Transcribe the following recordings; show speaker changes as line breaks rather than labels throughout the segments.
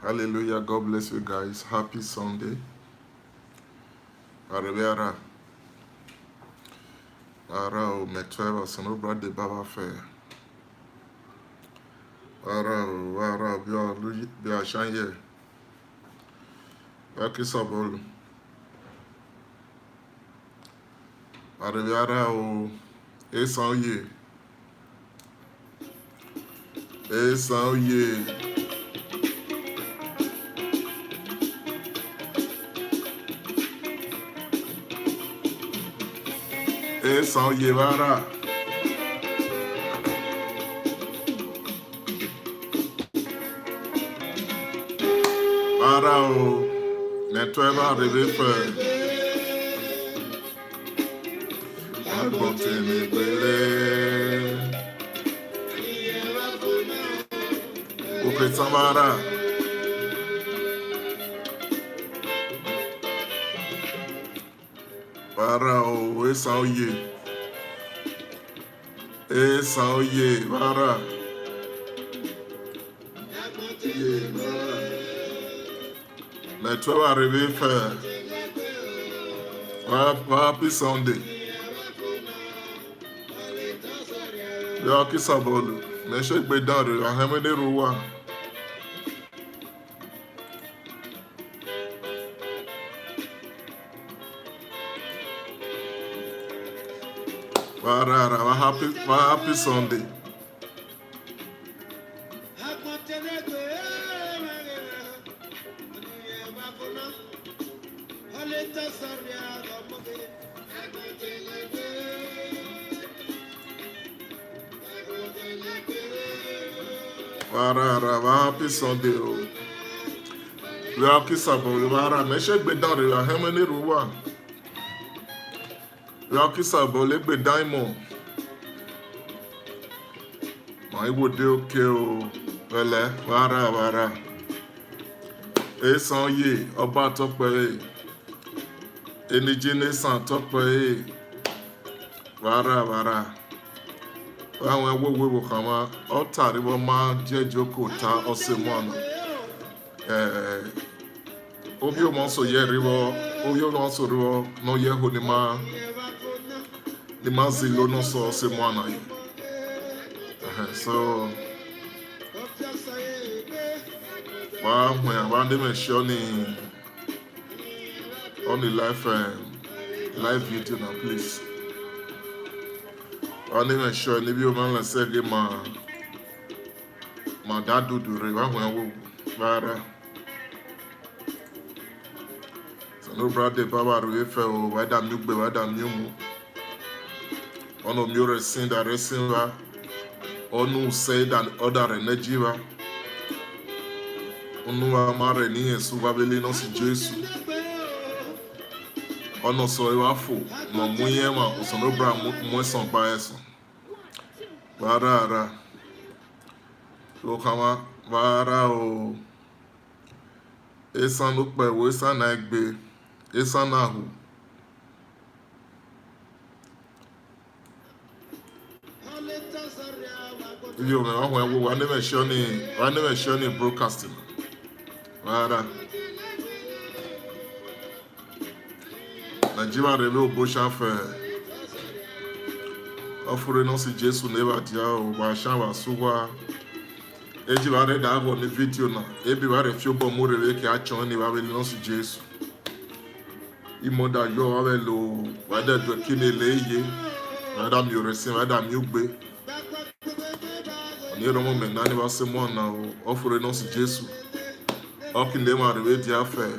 Hallelujah. God bless you guys. Happy Sunday. Arabiara. Ara o metweba sono brother Baba Fair. Ara bi a shanye. Ba kisabolu. Arabiara o ESAN OYE-OYEEE. ESAN OYE bara. Bara o metweba revefe. Agbọ̀ntẹ̀lẹ̀ pẹ̀lẹ́. Òkè Tamara. Bara o ESAN OYE. ESAN OYE bara. Metweba revefe. Happy Sunday. Yo kisabolu. Meshe gbe dare ahemede ruwa. Happy Sunday. Happy Sunday. Yo kisabolu. Meshe gbe dare ahemede ruwa. Yo kisabolu gbe daimo. Iwo de oke o pẹ̀lẹ́ wàrà ESAN OYE ọba tọpẹ enijinisan tọpẹ wàrà àwọn ewéwéwo kan máa ọtàrí wọn máa jẹjọ kò ta ọsẹ mọnà obi o máa sọ yẹ ríwọ obi o máa sọ ríwọ náà yẹ hó ni máa zi lónà sọ ọsẹ mọnà yìí. So, when I mention on the live video now, please. I mention if you man say my dad do re when so no brother Baba refe o wada mi gbe wada mi mu. Ono mi ore sin da resin wa. Onu said and other energy wa. Onu amare ni Yesu babele no si Jesu. Ono so ewa fo no muye ma osono bra mo son pa eso. Bara o kama bara o ESAN no pe wo ESAN na egbe ESAN na hu. Yo me wa mention ni broadcasting. Bara Nigeria rebe o bo shafe ofure no si Jesu neba dia o ba shan wa suwa eji ba re da go ni video na ebi ba re fi obo mo rebe ki a chon ni ba be no si Jesu imoda yo wa be lo wa de do kini leye wa da mi o resin wa da mi ugbe ni romo me na ni ba se mo na o ofure no si Jesu okin de ma rebe dia fe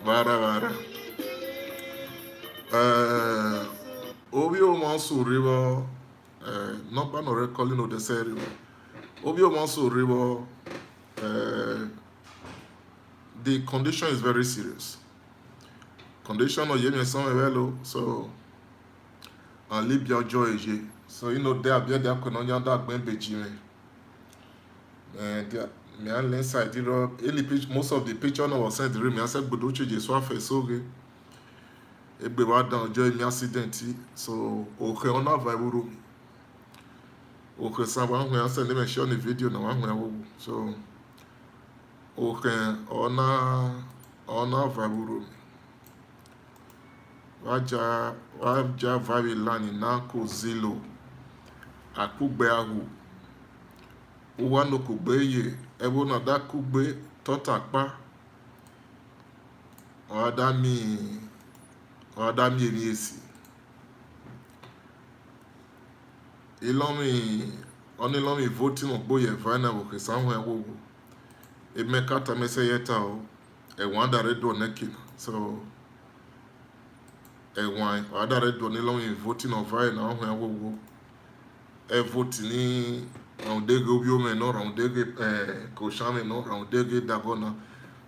bara obi o ma so ribo number no recalling no de serio obi o ma so ribo the condition is very serious. Condition of yemi some velo so and live your joy je so you know there be there kono nyanda gben beji me me an inside most of the picture no was sent me I said gbodo cheje so afa so ge egbe wa dan ọjọ́ emi accident so oke ona vibe oke san wa hu ya send me share the video na wa hu ya wo so oke ona vaburu waja vavi lani na ko zilo akugbe ahu uwa no kugbe ye ebo na da kugbe tota pa ọdami emi esi ilomi voting ogbo ye vana bo ke sanwe wo emekata mese yeta o ẹ̀wọ̀n adàrẹ́ dùn nẹ́kìn so ẹ̀wọ̀n adàrẹ́ dùn nílọ́wọ́ voting of right náà ọ̀hún ẹ̀wọ̀wọ̀ ẹ̀ vote ní ràùndégé obiome náà ràùndégé kòsàmì náà ràùndégé dagọ́nà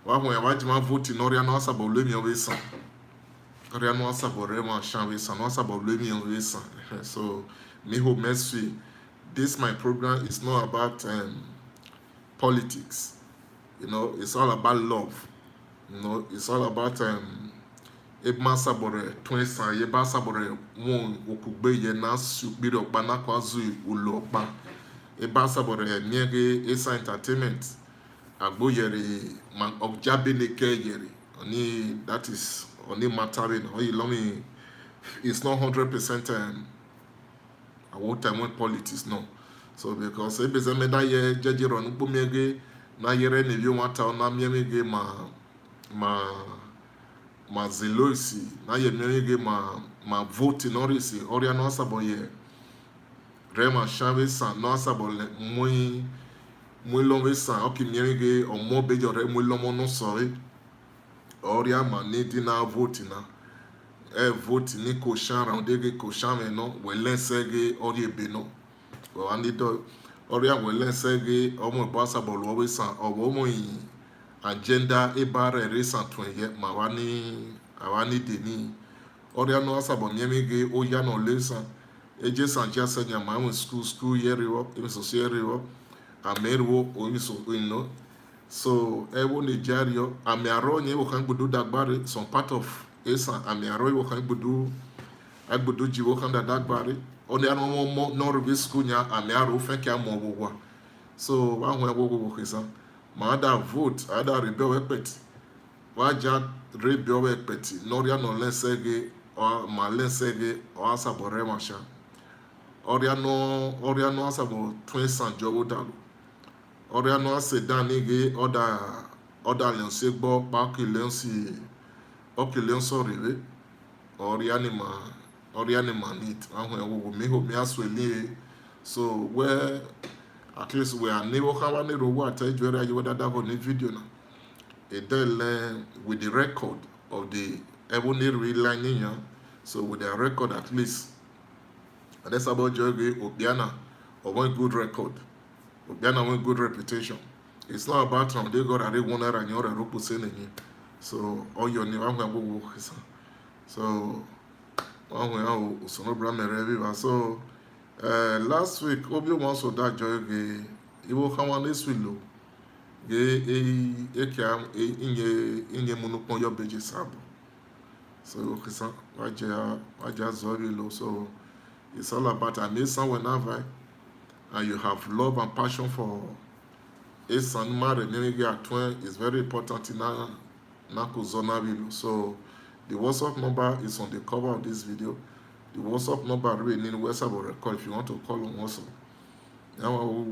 wàá hùn ẹ̀wọ̀n àjẹmá vote náà rí àná sábà olómi ọ̀wé sàn rí àná sábà rẹ̀ máa ṣàwé sàn náà sábà olómi ọ̀wé sàn so mi hope next week this my program is not about politics. You know, it's all about love. You know, it's all about Ebma sabore twinsa yeba sabore won okugbe ye na supiri okpa na kwazu ulo okpa. Eba sabore niege ESAN entertainment agboyere man objabe neke yere. Oni that is only mattering. Oyi lomi it's not 100% I won't time when politics no. So because ebeze meda ye jejiro npo miege na yere ne bi wata na miemege ma zeloisi na ye miemege ma vote norisi oria no asabo ye rema shave san no asabo le muy longe san oki miemege omo bejo re muy lomo no sori oria ma ne di na vote na vote ni ko shan round dege ko shan me no we lensege ori ebe no o andi do ọrịa nwere nsege ọmụ gbasa bọọlụ ọwụ san ọwụ ụmụ agenda ịbara eresa tụnye ma awani deni ọrịa nọ asabọ nyemege oya nọ lesa eje sanji asenya ma enwe school yeriwo emisoso yeriwo ameriwo omiso ino so ewo nigeria ami aro nye wo kan gbudu dagbare some part of ESAN ami aro wo kan gbudu jiwo kan dagbare only no no school nya ami aro fenke amogwa so wa hu egwo kesa ma ada vote ada rebel epet wa ja rebel epet noria no lensege o ma lensege o asabore masha oria no asabo twinsan jowo dalu oria no asedan nige oda lense gbo pa ki lensi o ki lenso rebe oria ni ma need ahụ ewu me hope me asweli so where at least we are never have any row at ejwere ayi whether that on the video na with the record of the ebony reline ya so with their record at least and that's about joge obiana or one good record obiana one good reputation it's not about how they got a one and your rope saying so all your name I'm going to so so last week obi won so that joy ge iwo kawan this week lo ge ekiam inye munupon yo beje sabo so kisa waja zori lo so it's all about an ESAN whenever and you have love and passion for ESAN mare nege atwen is very important in na kuzona bilo so the WhatsApp number is on the cover of this video. The WhatsApp number really in WhatsApp or record if you want to call on WhatsApp. Now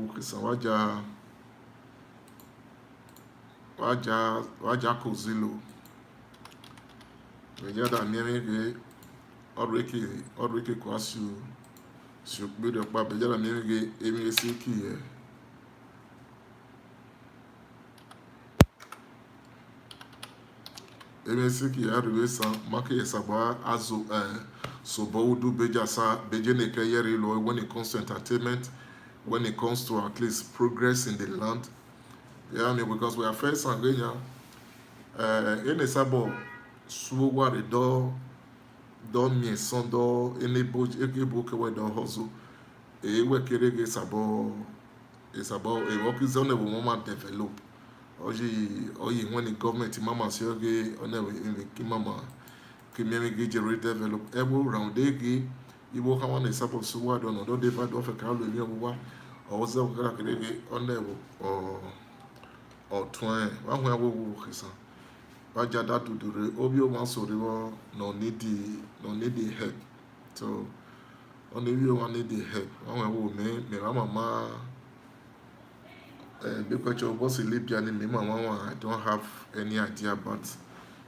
waja kozilo. Vejada miemege oriki kwasu shukbido pa vejada miemege emisiki ye. Emesiki ariwesa make esaba azo sobo udu bejasa bejeneke yeri lo when it comes to entertainment, when it comes to at least progress in the land. Yeah, I mean, because we are first and Kenya ene sabo suwa de do mi son do ene ebo ke we do hozo e we kerege sabo e work zone we moment develop oyi when the government mama say okay onewe ki mama ki meme ge jere develop ebo round ege ibo ka wan sabo suwa do no do deva do fe ka lo mi owa o ze o kra kerege onewe or twin. One where we work is Bajada to do the obio one so no need the help. So only you one need the help. One where me mama because your boss is Libyan in mama I don't have any idea but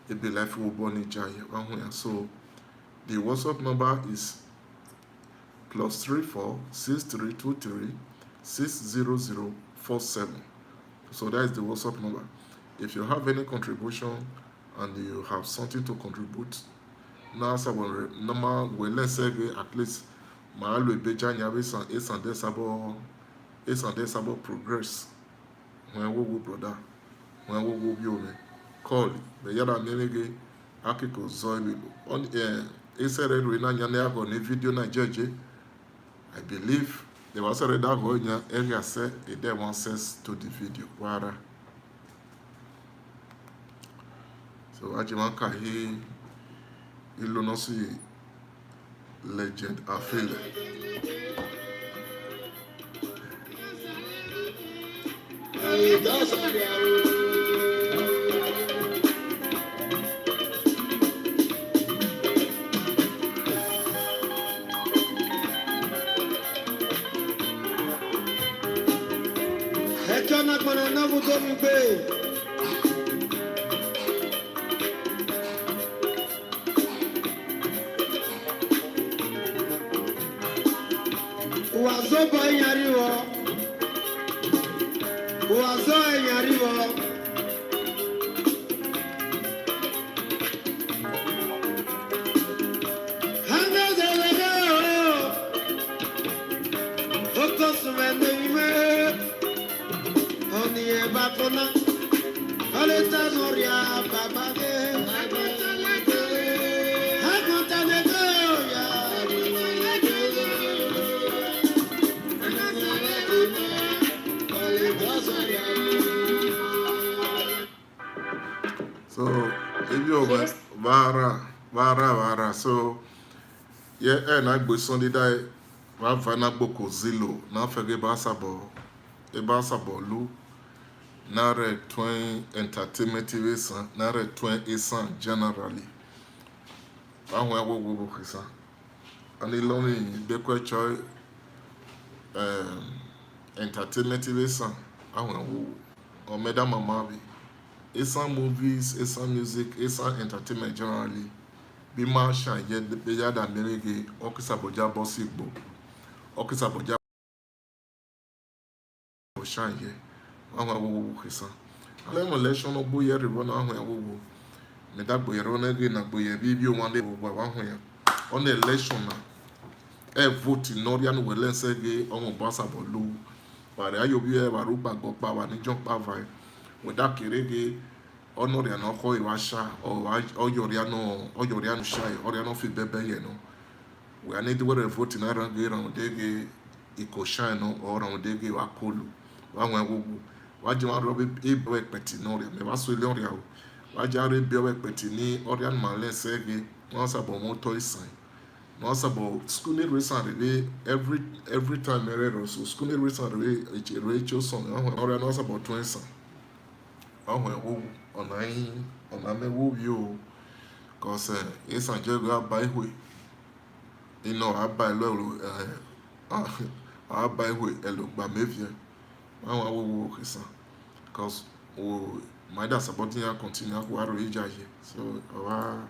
it be life will born in Jaya. So the WhatsApp number is +34 6323 60047. So that is the WhatsApp number. If you have any contribution and you have something to contribute, now someone normal we let's say at least Maalo Beja Nyabisan ESAN Sabo progress. When we go brother, when we go biome, call the yada menege akiko zoibibo. On ESAN Rena Nyaneago ne video na jeje. I believe there was a radar going area said it there one says to the video. Wara. So Ajimanka he ilonosi legend afele.
Ekana kwana na budomi be. Uwazo ba yariwo. Uwazo yariwo. Hanga zalego. Okosumene ime. Oniye bakona. Aleta zoria babage. Hakonta lego ya.
So if you vara. So yeah, and I go Sunday day. Vana boko zilo. Na fege basabo lu. Na re twin entertainment ESAN. Na re twin ESAN generally. Ahun awo wo kisa. Ani lomi dekwe choy entertainment ESAN. Ahun awo o meda mama bi. ESAN movies, ESAN music, ESAN entertainment generally. Be marshal yet the yada merege okisaboja bosigbo. Okisaboja shine ye. Ahun kisa. Ale election no boye ribo na ahun awo. Me da boye ro na ge na boye bibi o wan le bo ahun ya. On election na e vote no ria no we lense ge omo basabo lu. Bare ayo bi e baru gbagbo pa wa ni jon pa vai. We da kerege onoria no ko iwasha o yoria no shai oria no fi bebe ye no. We are need to vote na ran ge ran de iko shine no or ran de wa kolu. Wa wan wo wa je wa robe e be peti no ria me wa so ile oria o. Wa ja re be peti ni oria no ma lense ge won sabo moto ESAN. No sabo school recently every time error so school recently e recho song oria no sabo to ESAN. Ahun ọ̀nà mẹ́wọ́ bí o kọsẹ̀ ESAN jẹ́gbẹ́ àbá ìwé iná àbá ìwé ẹlògbà mẹ́fìẹ́ àwọn awọ́wọ́ kìsàn cause o maida supporting ya continue kó àrò ìjà yẹ so ọ̀wá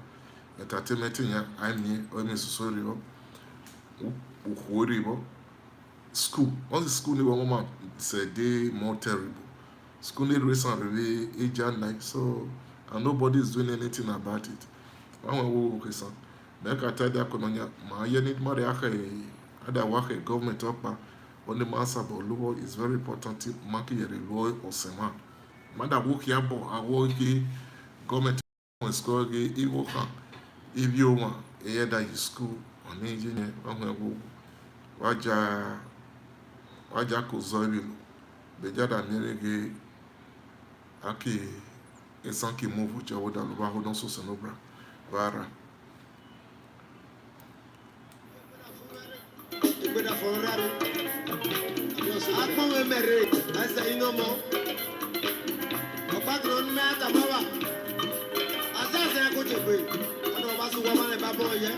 entertainment yẹn àìní ọ̀mí soso rí bọ́ òkú rí bọ́ school once school ní wọ́n máa ṣẹ̀ dé more terrible. School need recently age and night, so and nobody is doing anything about it. Okay, son. Make a tell that Kononia, my unit Mariaka, other work a government upper on the mass about law is very important. Marking a law or sema. Mother work here, but I work government school, if you want, either you school or engineer, Waja Kozoibilu, Bejada Nerege. Aki ESAN ki move uche woda luba hodon so senobra vara.
kúrò ní àtàbọ̀wà. Àtàtà kò jẹ́ pé ọ̀dọ̀ ọba sọ wọ́n máa lè bá bọ̀ yẹ.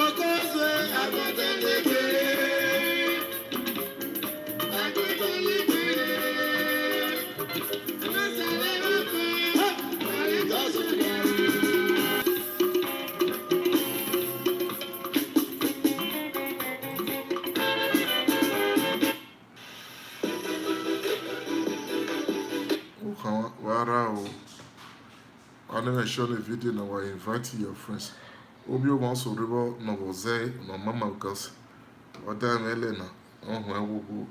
Oko ṣe àgọ́tẹ̀ lè gbé. Àgọ́tẹ̀ lè gbé. Ẹ̀mẹ́sẹ̀ lè wá pé. Àríjọ́sùn lè rí.
Wow. I never show the video now. I invite your friends. Obi wants to river no was no mama because what time Elena on when we go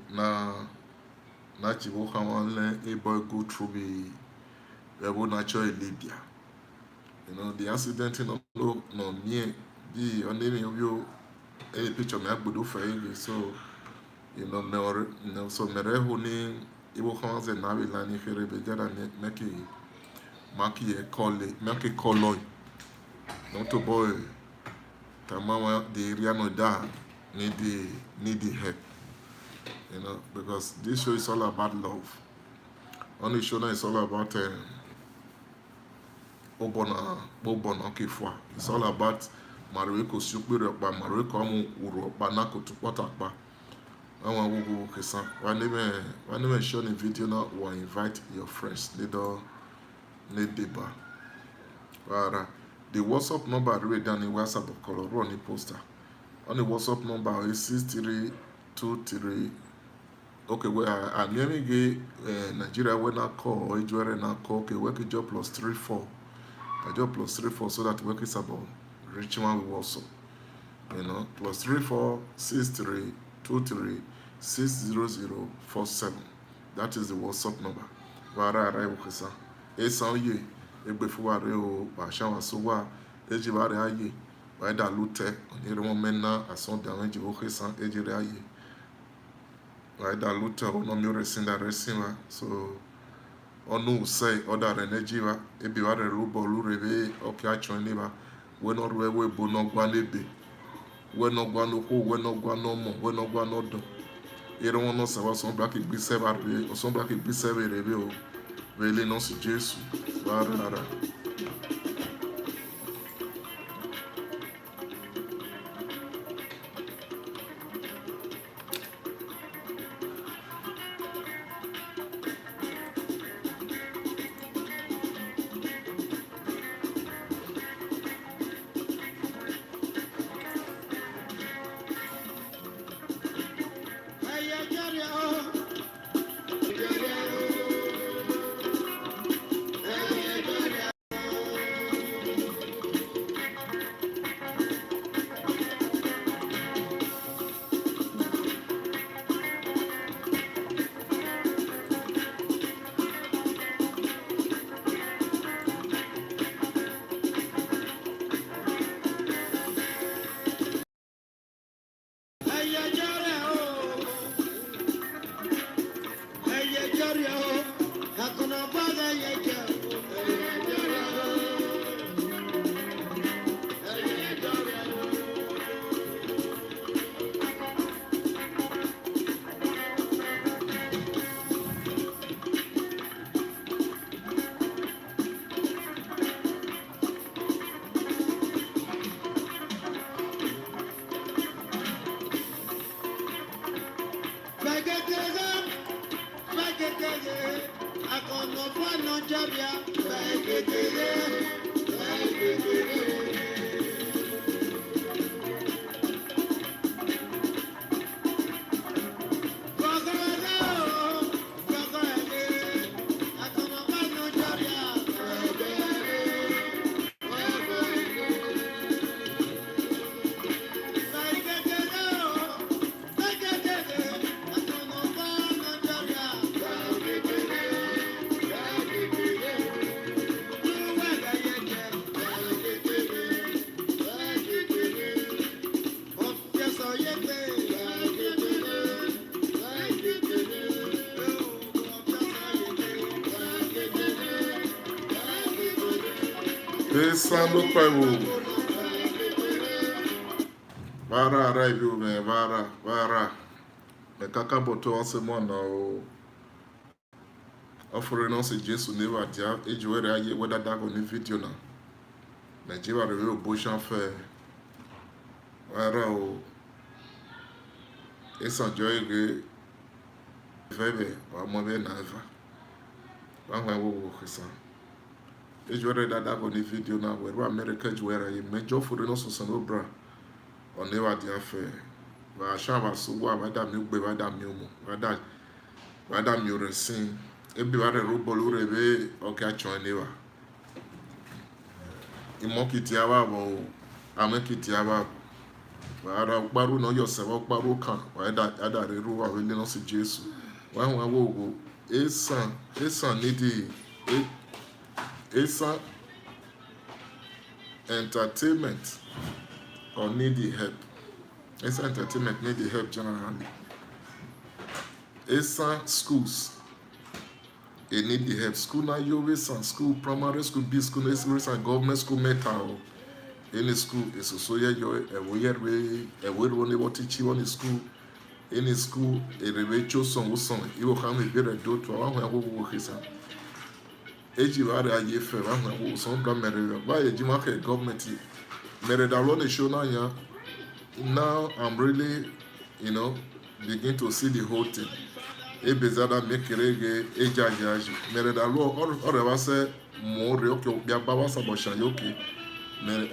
na chibo hawan a boy go through the able natural Libya. You know the accident in no near the only of you a picture me do for you so you know me so me rehuni ibo hawan ze nabi lani here be jada maki call not to boy tamama the area no da need the help, you know, because this show is all about love. Only show now is all about obona kifwa. It's all about marweko supiri okpa marweko amu uru okpa nako tupota okpa. Awa wugu kesa. Waneme show the video now or invite your friends. Need deba. Wara. The WhatsApp number read down in WhatsApp of color on the poster. On the WhatsApp number is 6323. Okay, well, I nearly get Nigeria when I call or Israel and I call. Okay, work a job +34. A job +34 so that work is about reaching one with WhatsApp. You know, +34 6323 60047. That is the WhatsApp number. Wara arrive kesa. ESAN egbefuware o bashawa sowa ejibare aye waida lute onire mo menna ason da wenji o kesa ejire aye waida lute ono mi resin da resinwa so onu say oda renejiwa ebi ware rubo lurebe oke acho niba we no ruwe we bo no gwa lebe we no gwa no ko we no gwa no mo we no gwa no do ere won no sawa son black igbise ba re o son black igbise be rebe o vele não se Jesus varara ESAN no kwaiwo vara arrive me vara me kaka boto ase mo na o offering us a Jesus never dia age where I whether that on the video now. Nigeria real abortion fair. Where it's enjoy very or more than ever. One way we work is age where that on the video now where America where I major for us on no bra on never dia fair. But I shall so what that milk be that milk that milk receive. Everybody rubble rebe okay choniwa. Imokitiaba bo amekitiaba. Wara baru no yourself baru kan. Wada ada reru wa wele no si Jesus. Wa wo ESAN need ESAN entertainment or need the help. ESAN entertainment need the help generally. ESAN schools. They need the help. School now you ESAN school, primary school, B school, ESAN government school metal. Any school is so yeah you a weird way, a weird one what teach you on the school. Any school, a revecho song you will come with a do to one where we work is. Ejivare a year for one who some grammar by a Jimaka government. Meredalone show now. Now I'm really, begin to see the whole thing. Ebezada mekerege ejajaji meredalo or say more okay biaba sabosha yoke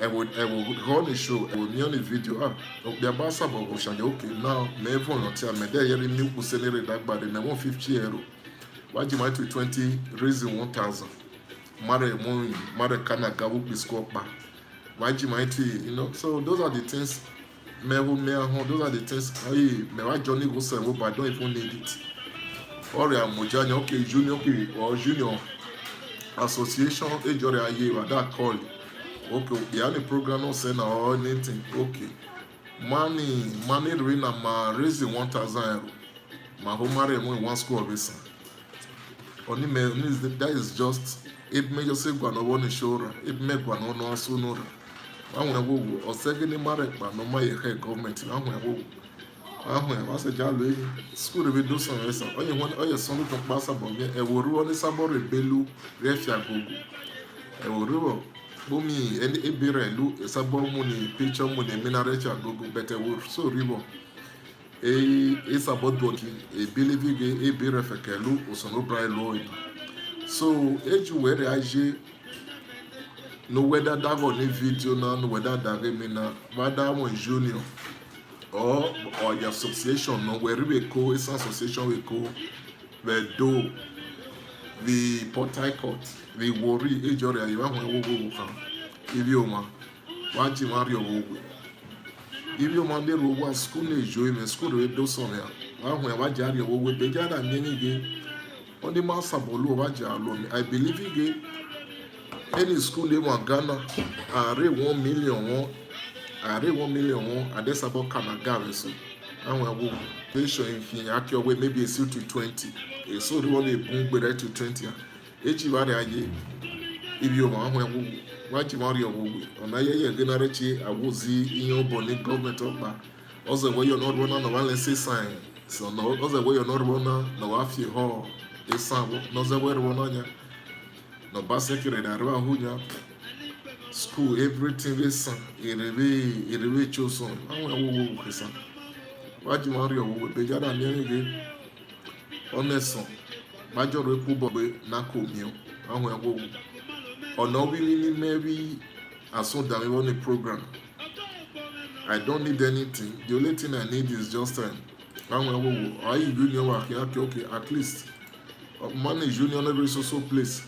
I would run the show I would be on the video biaba sabosha yoke now me volunteer me there yeri new kusenere dagbare me 150 euro waji my 20 raising 1000 mare kana gabu bisco ba waji my so those are the things those are the things me wa journey go say but I don't even need it. Or Mojanya, okay, junior or junior association, age or a year, that call. Okay, the only program no send or anything. Okay, money, rina ma raising 1,000 euro. My home marry one school of ESAN. Only that is just it may just say one or one show. It make one or no sooner. I want to go or second married, but no my head government. I want to go. What's a jolly school to do some lesson? Oh, you want all your son to pass about me. I will run this about a belu, refia gogo. I will rule Bumi and a birelu, a sabon money, picture money, minarecha gogo, better word. So, river. It's about working, a believing a beer of a calu or some bright Lloyd. So, age where I no whether that on the video now, no whether that remina, whether one junior. Or your association, no, where we go, it's an association we go, where do the Port Harcourt, the worry, age or you want to go, if you want, watch him Mario. If you want to go, school is doing school, we do somewhere. When I watch you, we be gathered and many again. On the master bolu, watch alone. I believe again, any school they want Ghana, I read 1 million. I read 1 million and that's about Kanagawa. So I will be showing him actually maybe a suit to 20. A so the one a boom with to 20. If you want what you want your on a year generate I will see in your body government of back. Also, where you're not one on the one let's say sign. So no other way you're not one no after hall. It's some no the way one on ya. No basically that who school everything listen irebe chosen awon wo kesa waji mari owo be jada ni ege oneson majoro eku bobe na ko mi awon wo ona wi ni maybe aso da me on program I don't need anything the only thing I need is just awon wo are you junior work okay at least manage junior every so place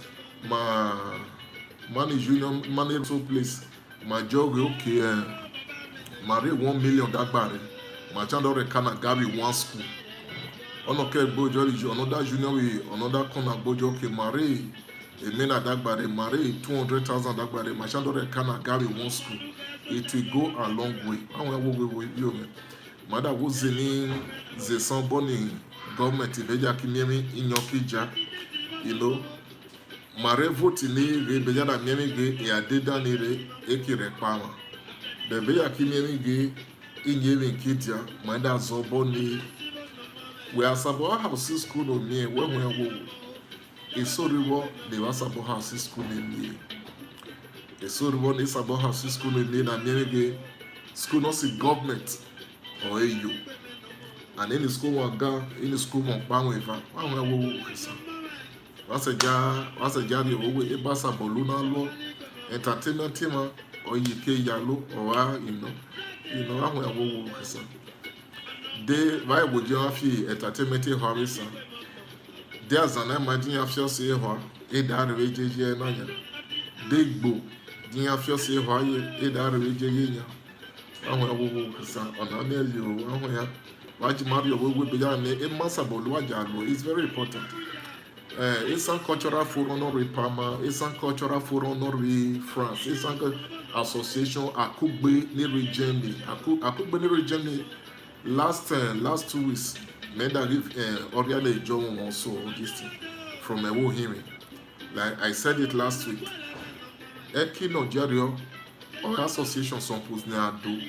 manage union manage so place my job okay marry 1 million that barry my child already can gabi one school okay bojo another junior we another corner bojo okay marry a mena that barry marry 200,000 that barry my child already can gabi one school it will go a long way I want we you mother was in the somebody government beja kimemi inyokija Mare vote ni ge bejada miemi ge ya deda ni re ekire pama. Bebe ya kimiemi ge inyewe nkitia maenda zobo ni we are sabo have school no me when we go Esoriwo ne wasabo house school ne. Esoriwo ne sabo house school ne na nege school no si government or AU. And in the school one ga in the school one bang eva. Wa wo kesa. Wasa ja bi owo e ba sabo lu na lo entertainment team or yike yalo or wa wo kesa. De why would you have entertainment horizon? There's an imagine of your say what a dare wages no ya. Big book, the of your say why a dare wages ya. I will son on you. Watch Mario will be done. It must have been it's very important. ESAN cultural forum no Parma, ESAN cultural forum no France, ESAN association Akugbe ni region Akugbe ni region last 2 weeks. Made that Oriale John also this thing from a hearing. Like I said it last week. Eki no Jario or association suppose near do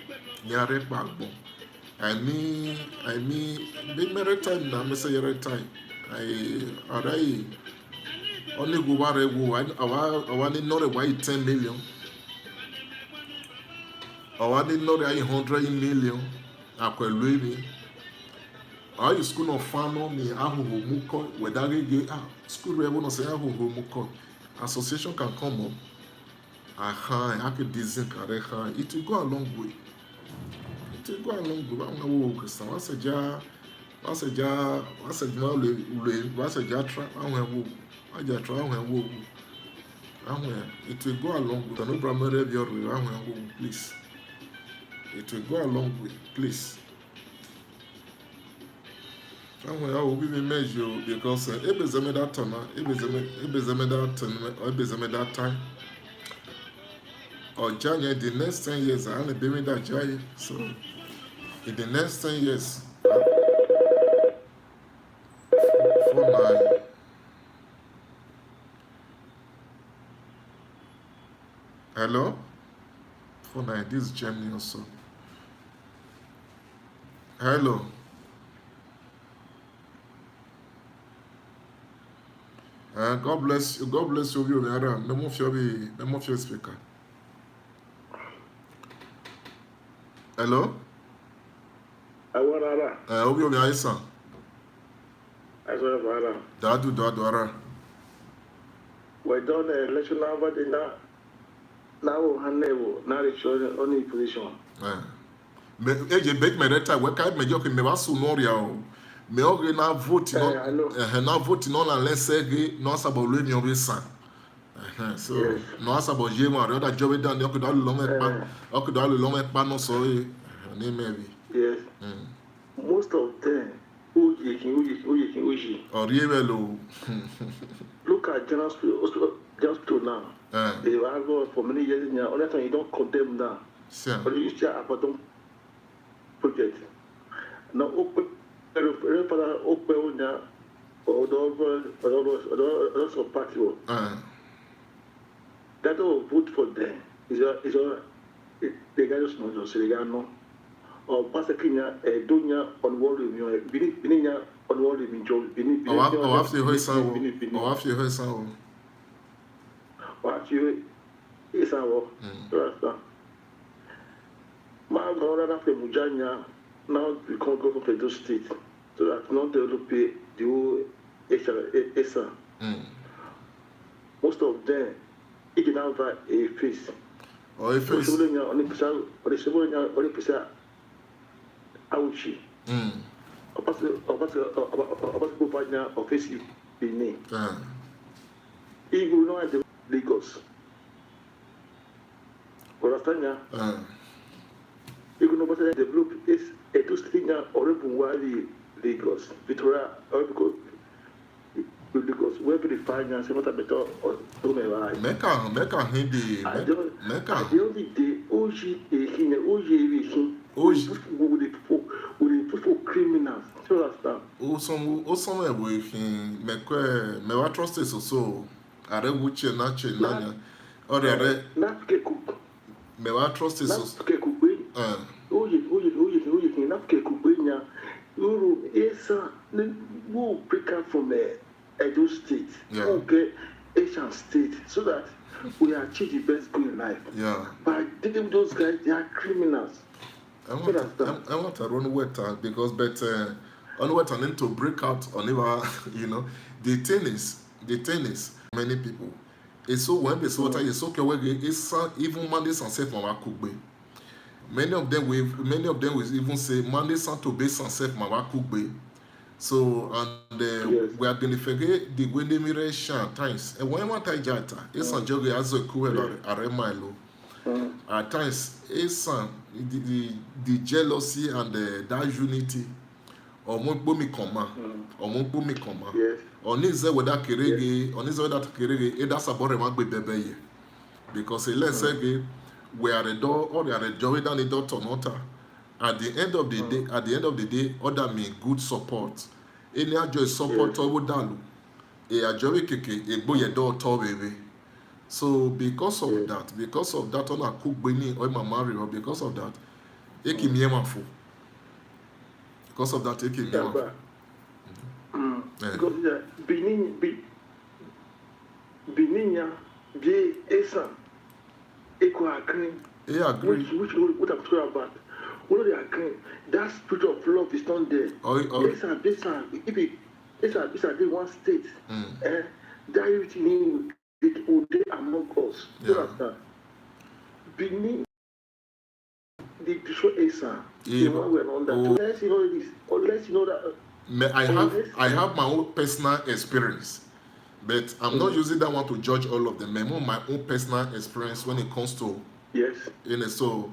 near backbone. I mean, big time na me say time. I only go ware go I want not why 10 million. I want not 100 million. Akwelwe all you school of fano ni ahuhu muko wedagege school we no say ahuhu muko association can come up I can design career it will go a long way wo kesa wasa ja tra ahwe aja tra ahwe it will go a long way no primary your ahwe please it will go a long way please. I will be measure because that time or January the next 10 years I only be that January. So in the next 10 years 49 hello 49 this is Germany also hello. God bless you. God bless you. Memo fear speaker. Hello.
Awara.
Obi omi Aisa.
Awara.
Dadu ara.
We done the election over the now handle now the children only position.
Me eje beg me reta we kai me joke me wasu no ria o. Me ogre na vote no vote no na lesege no asabo lu mi obesan so yes. No asabo je mo re oda job down the okudo lo me pa no so e ni maybe
yes most of them who you
orievelo
look at general hospital now they have gone for many years now only time you don't condemn now but you still have a project now open para open now or party that will vote for them is all they got just not so they got no or Pasakinya Dunya on world review Bininya on world review Bini
or after her
what you is our my brother after Mujanya now we can't go for those states so that not develop the whole ESAN. Most of them it can have a face.
Or a face.
Only percent ouchie. About the office in name. He will not have Lagos. Understand? You can not develop is a two-stinger or a Bunwali Lagos. Victoria or because where the finance not a better or
Mecca hindi.
Mecca. The only day OYE-OYEEE would put for criminals. So that's that.
Some way me wa trust is so are wuche na che nanya or are me wa trust is so
ESAN will break out from Edo State, okay, Asian State, so that we achieve the best goal in life.
Yeah.
But dealing with those guys, they are criminals.
I want to run water because, but on what I need to break out on even, the thing is, many people. It's so when they say water, it's okay. It's even Mondays and safe mama kugbe. Many of them will even say Mondays and to base and safe mama kugbe. So and we are going to forget the way they mirror times. And when one time jata, it's a joke as a cool aremalo. At times, it's the jealousy and that unity. Omobomi koma. Yes. Onize weda kerege, that's about a man bebe. Because let's say we are a door or we are a joy than a door to at the end of the day, other mean good support. Any joy support or dalu. A joy keke, a boy a door to baby. So because of that, on a cook bini or my marry, or because of that, eki miemafu. Because of that, eki miemafu.
Because Beninia, be ESAN, equal agreeing.
Yeah, agree.
Which what I'm talking about. What they agreeing? That spirit of love is not there. ESAN, if it's one state, that unity it will be among us. Yeah. Benin, they destroy ESAN. The one we're on that. Unless you know this, unless you know that.
I have my own personal experience, but I'm not using that one to judge all of them. I'm on my own personal experience when it comes to so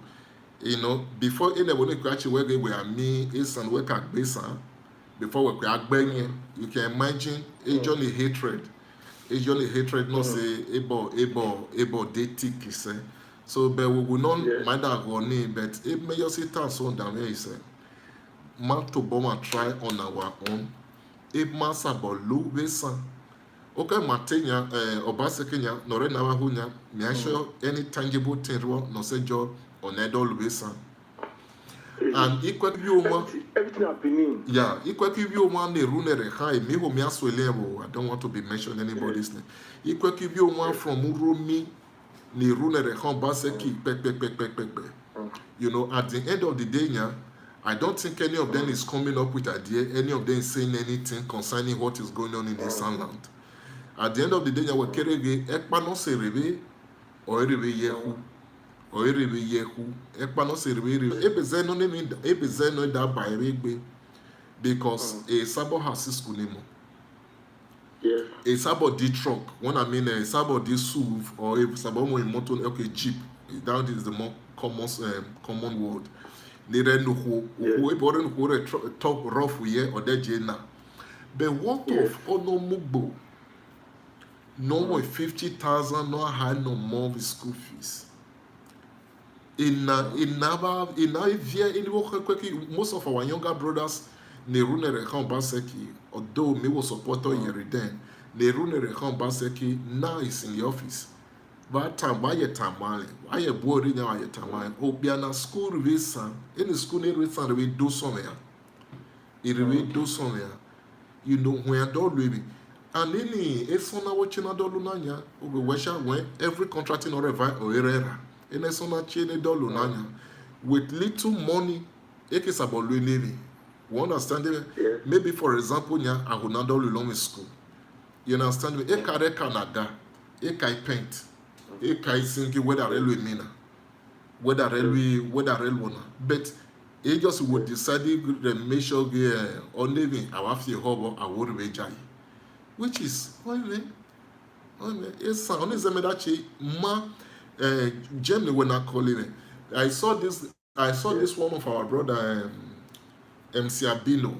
before when actually we are me ESAN work at ESAN before we are banging, you can imagine it's only hatred. It's only hatred, not say able dating say. So but we will not mind that one, but it may just sit down so down here say. Man to bomb and try on our own. If mass about low vesa. Okay, Matenya, Obasakenya, Nore Navahunya, may I show any tangible thing, no say job on Edol vesa. And equal view
everything happening.
Yeah, equal view one the runner high, me who me as well. I don't want to be mentioning anybody's name. Equal view one from Urumi, ni runner home baseki, at the end of the day, I don't think any of them is coming up with idea, any of them is saying anything concerning what is going on in ESAN land. At the end of the day, we kerege ekpano serebe or erebe yehu or erebe yehu ekpano serebe ebezeno nemi ebezeno da by regbe because a sabo has school name.
Yes.
A sabo D truck. When I mean a sabo D SUV or a sabo mo motor Jeep. That is the more common word. Talk rough here or that jena. But what of Onomugbo? No more 50,000, no high, no more with school fees. Most of our younger brothers, although me was supporter Yeriden, now is in the office. But time why you boring now your time obiana school visa any school need reason we do somewhere it will do somewhere when don't baby and any esona watching adolu nanya when every contracting or error in esona chain adolu nanya with little money it is about living you understand it? Maybe for example nya ahunadolu long school you understand me e kare kanaga e kai paint e kai sinki whether railway mina whether railway but he just would decide to make sure on living our few hobo award jai which is it's only zemedachi ma Germany when I call it I saw this one of our brother MC Abino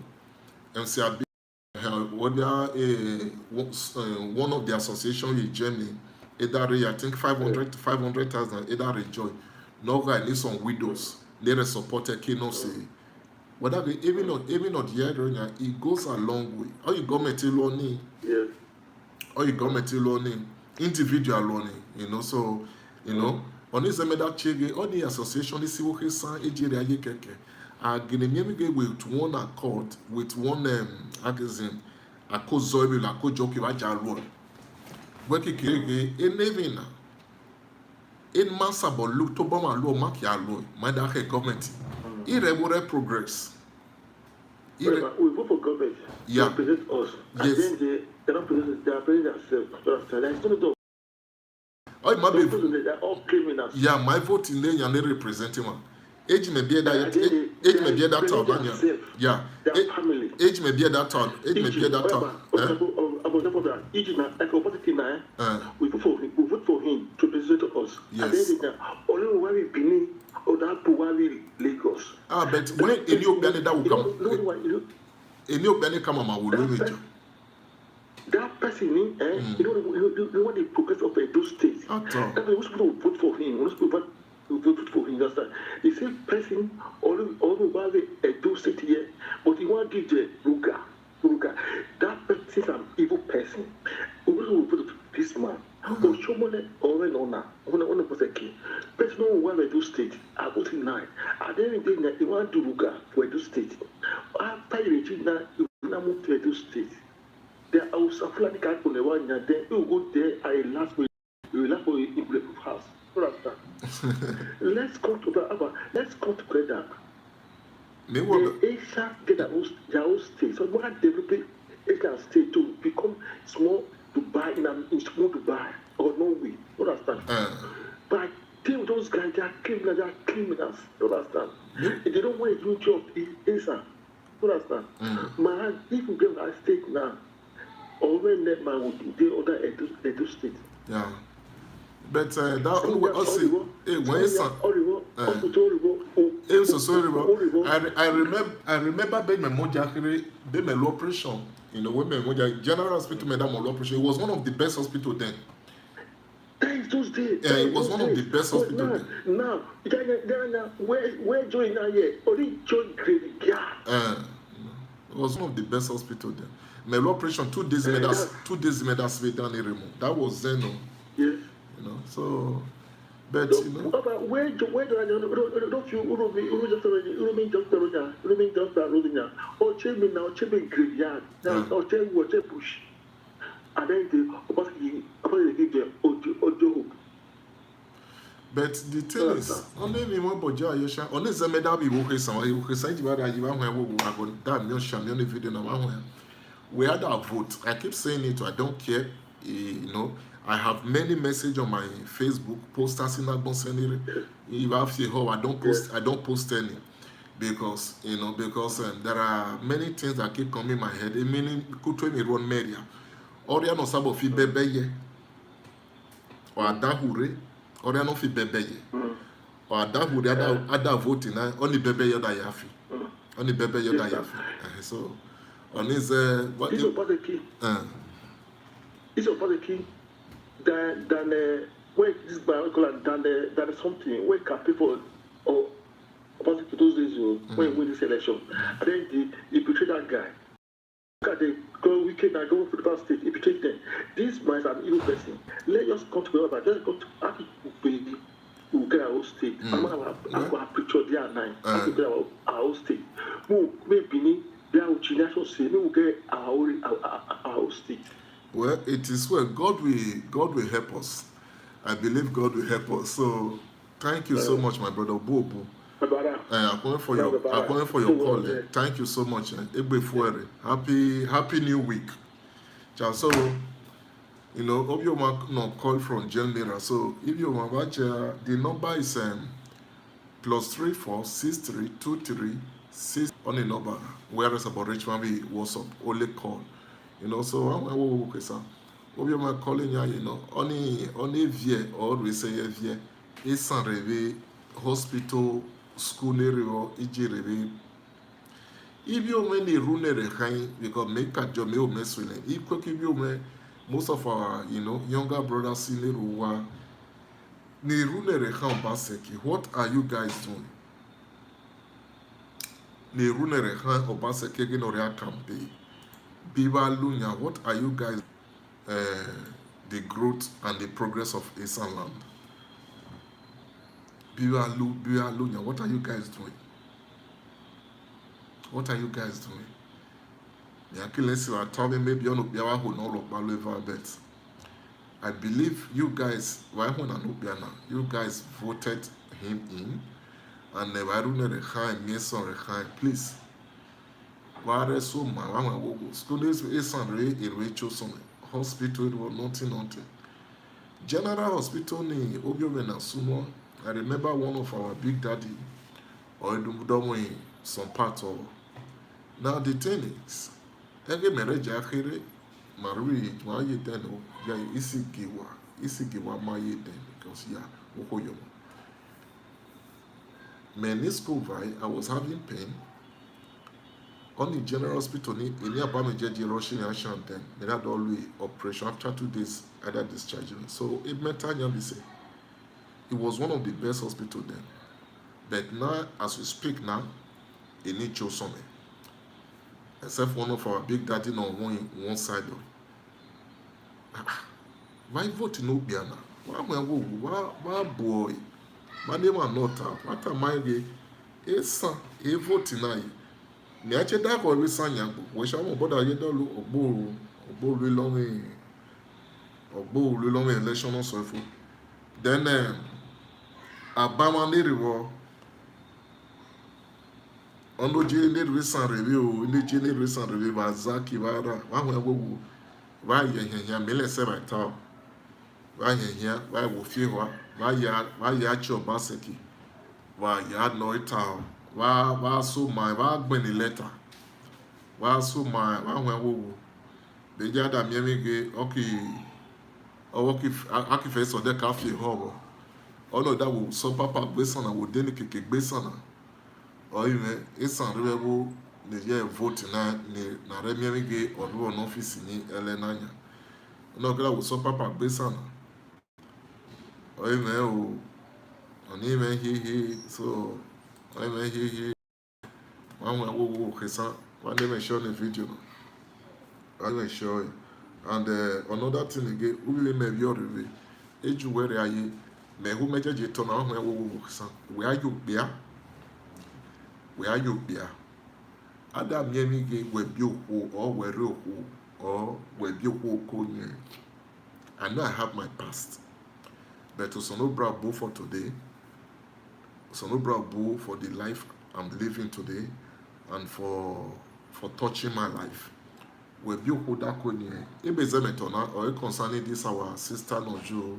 one of the association in Germany I think 500,000 either joy. No guy needs some widows. They support a kino say. Whatever even not the other it goes a long way. All you government learning, all you government learning, individual learning, so on this that chege all the association is what he say Nigeria keke. With one accord, with one magazine, ako zoe la ko joki wa jalo weki kirege enevina in massa bo look to boma lo mak ya lo my da government irregular progress.
We vote for government.
Yeah.
They represent us.
Yes.
And then they don't present. They are presenting themselves. There's no doubt.
Oh, my
baby. They're all criminals.
Yeah, my vote in there, you're representing one. Age may be that. Age may be that town. Yeah.
Their family.
Age may be that town. Age may be that town.
We vote for him to represent us.
Yes.
Only when we believe. Oh, that Puwali Lagos.
But when any of that will come, any of that come on, will do
that person, you know what the progress of Edo State. That's why most people vote for him. Most people vote for him. That's that. The same person, all over the Edo State here, but he want to give Ruga. That person is an evil person. We will vote for this man. But someone already know now. When I was a kid, person who want Edo State, I vote in 9. At the end of the day, he want to Ruga for Edo State. After you reach now, you want to move to Edo State. There are also Fulani card on the one, then you go there. I last week, you will last for in the house. Let's come to the let's come together. The ESAN get their own state. So we are developing ESAN state to become small Dubai in small Dubai or Norway. You understand? But I think those guys, they are criminals. You understand? They don't want to do job in ESAN. You understand? Man, if you get a state now, or when that man would do other Edo State.
Yeah. But that also, when I remember being my mojakere, being my operation. You know, when my General Hospital made that operation, it was one of the best hospital then.
Those days.
Yeah, it was one of the best hospital then.
Now, where join now here? Only join graveyard.
It was one of the best hospital then. My operation 2 days made us way down in that was then.
Yes.
You know, so, but you know.
Where do I don't you just or change me now, change me graveyard, or change what bush. And then the give them audio.
But the thing is, only me one boja yesha, only zemeda bi wo kesa, you kesa ji bada ji ba hwan wo agon, that me sham me video na hwan. We had our vote. I keep saying it, I don't care, you know. I have many messages on my Facebook, posters in that bonsenire. If I have to say, I don't post any. Because, you know, there are many things that keep coming in my head. I mean, could tell me run media. Oria no sabo fi bebeye. Or adahure. Oria no fi bebeye. Or adahure ada voting na only bebeye da yafi. Only bebeye da yafi. So on his
what is about the key? It's about the key. Than where this biological than something where can people or about those days when we win this election. And then they betray that guy. Look at the go weekend and go to the past state, he betrayed them. This man is an evil person. Let us come together, just go to Aki baby who get our own state. I'm going to picture there at 9. I'm going to get our own state. Maybe they are national say, we will get our own state.
Well, it is well. God will help us. I believe God will help us. So, thank you so much, my brother Bobo. I'm calling for your call. Thank you so much. Happy New Week. So, you know, if you want no call from General, so if you want watch, the number is +34 63 23 6 on the number. Whereas about Richmond, we WhatsApp only call. You know, so I'm okay, sir. What you are calling you know, only via or we say via ESAN reve hospital school area iji reve. If you many rune rehain because make a job me mess with it. If you me most of our younger brothers in the ruwa ni rune rehain baseki. What are you guys doing? Ni rune rehain obaseki again or campaign. Biba Lunya, what are you guys the growth and the progress of ESAN land? Biba Lunya, what are you guys doing? What are you guys doing? Me actually say I told me maybe on Obiawa who no look Baleva bet. I believe you guys, why when I you guys voted him in, and never run the high, Mason Rehaim, please. Why so my one students ESAN in Rachel hospital was nothing. General Hospital ni Obiovena Sumo. I remember one of our big daddy or in some part of. Now the thing is, every marriage akere marry maye den o ya isigiwa maye den because ya okoyo. Menisco I was having pain. On the general hospital ni any about me rushing action then they had always operation after 2 days either discharging. So it meant it was one of the best hospital then. But now as we speak now, it needs to some. Except one of our big daddy on one side of. Why vote no Biana? Why boy? My name are not what am I gay? ESAN, a vote tonight. Niache da ko ESAN yan we sha mo boda ye do ogbo long election on so fo. Then Abama ni riwo ondo je ni recent review ni je ni recent review ba Zaki bara wa ho wa ye mele se ba ta wa ye wa wo fie ho wa ya cho baseki wa ya no ita wa so my wa gbeni letter wa so my wa ho be ja da mi ge okay owo ki akife so de ka fie ho ono da wo so papa gbe sana wo de ni keke gbe sana oime ESAN rewo ne ye vote na re mi ge odo no office ni elenanya ono kala wo so papa gbe sana oime o oni me he so oime he one wo kesa one dey show the video I will show you. And another thing again we may be already eju were aye me who meje je to na wo kesa we are you bia adam yemi ge we bi oku or we re oku or we bi oku konye. I know I have my past, but to no bravo for today, so no bravo for the life I'm living today and for touching my life. We bi oku da konye e be zemetona or concerning this our sister Nojo,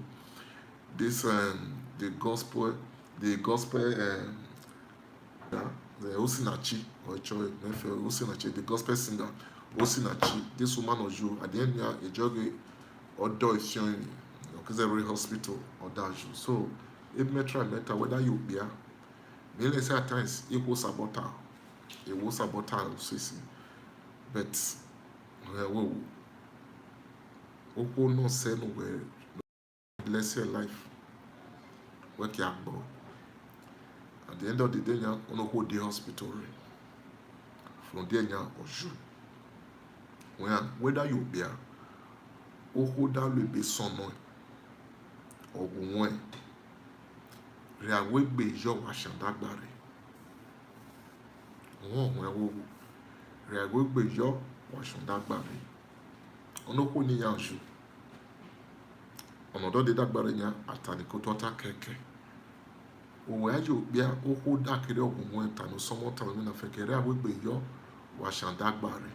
this the gospel the Osinachi or Osinachi, the gospel singer Osinachi, this woman of you at the end a jogging or door is showing because every hospital or that you. So it may try matter whether you be a mainly say at times it was sabotage. It was sabotage, but who no say nowhere bless your life. What you have. At the end of the day, you want to hold the hospital. From there, you whether you be a hold that be someone or one, they are way be your washing that body. They are way be your washing that body. On no one in you. On other day that body, you are keke. Owe ajo bia oho dakere ogungun eta no somo tan na fekere awegbe yo wa shandagbare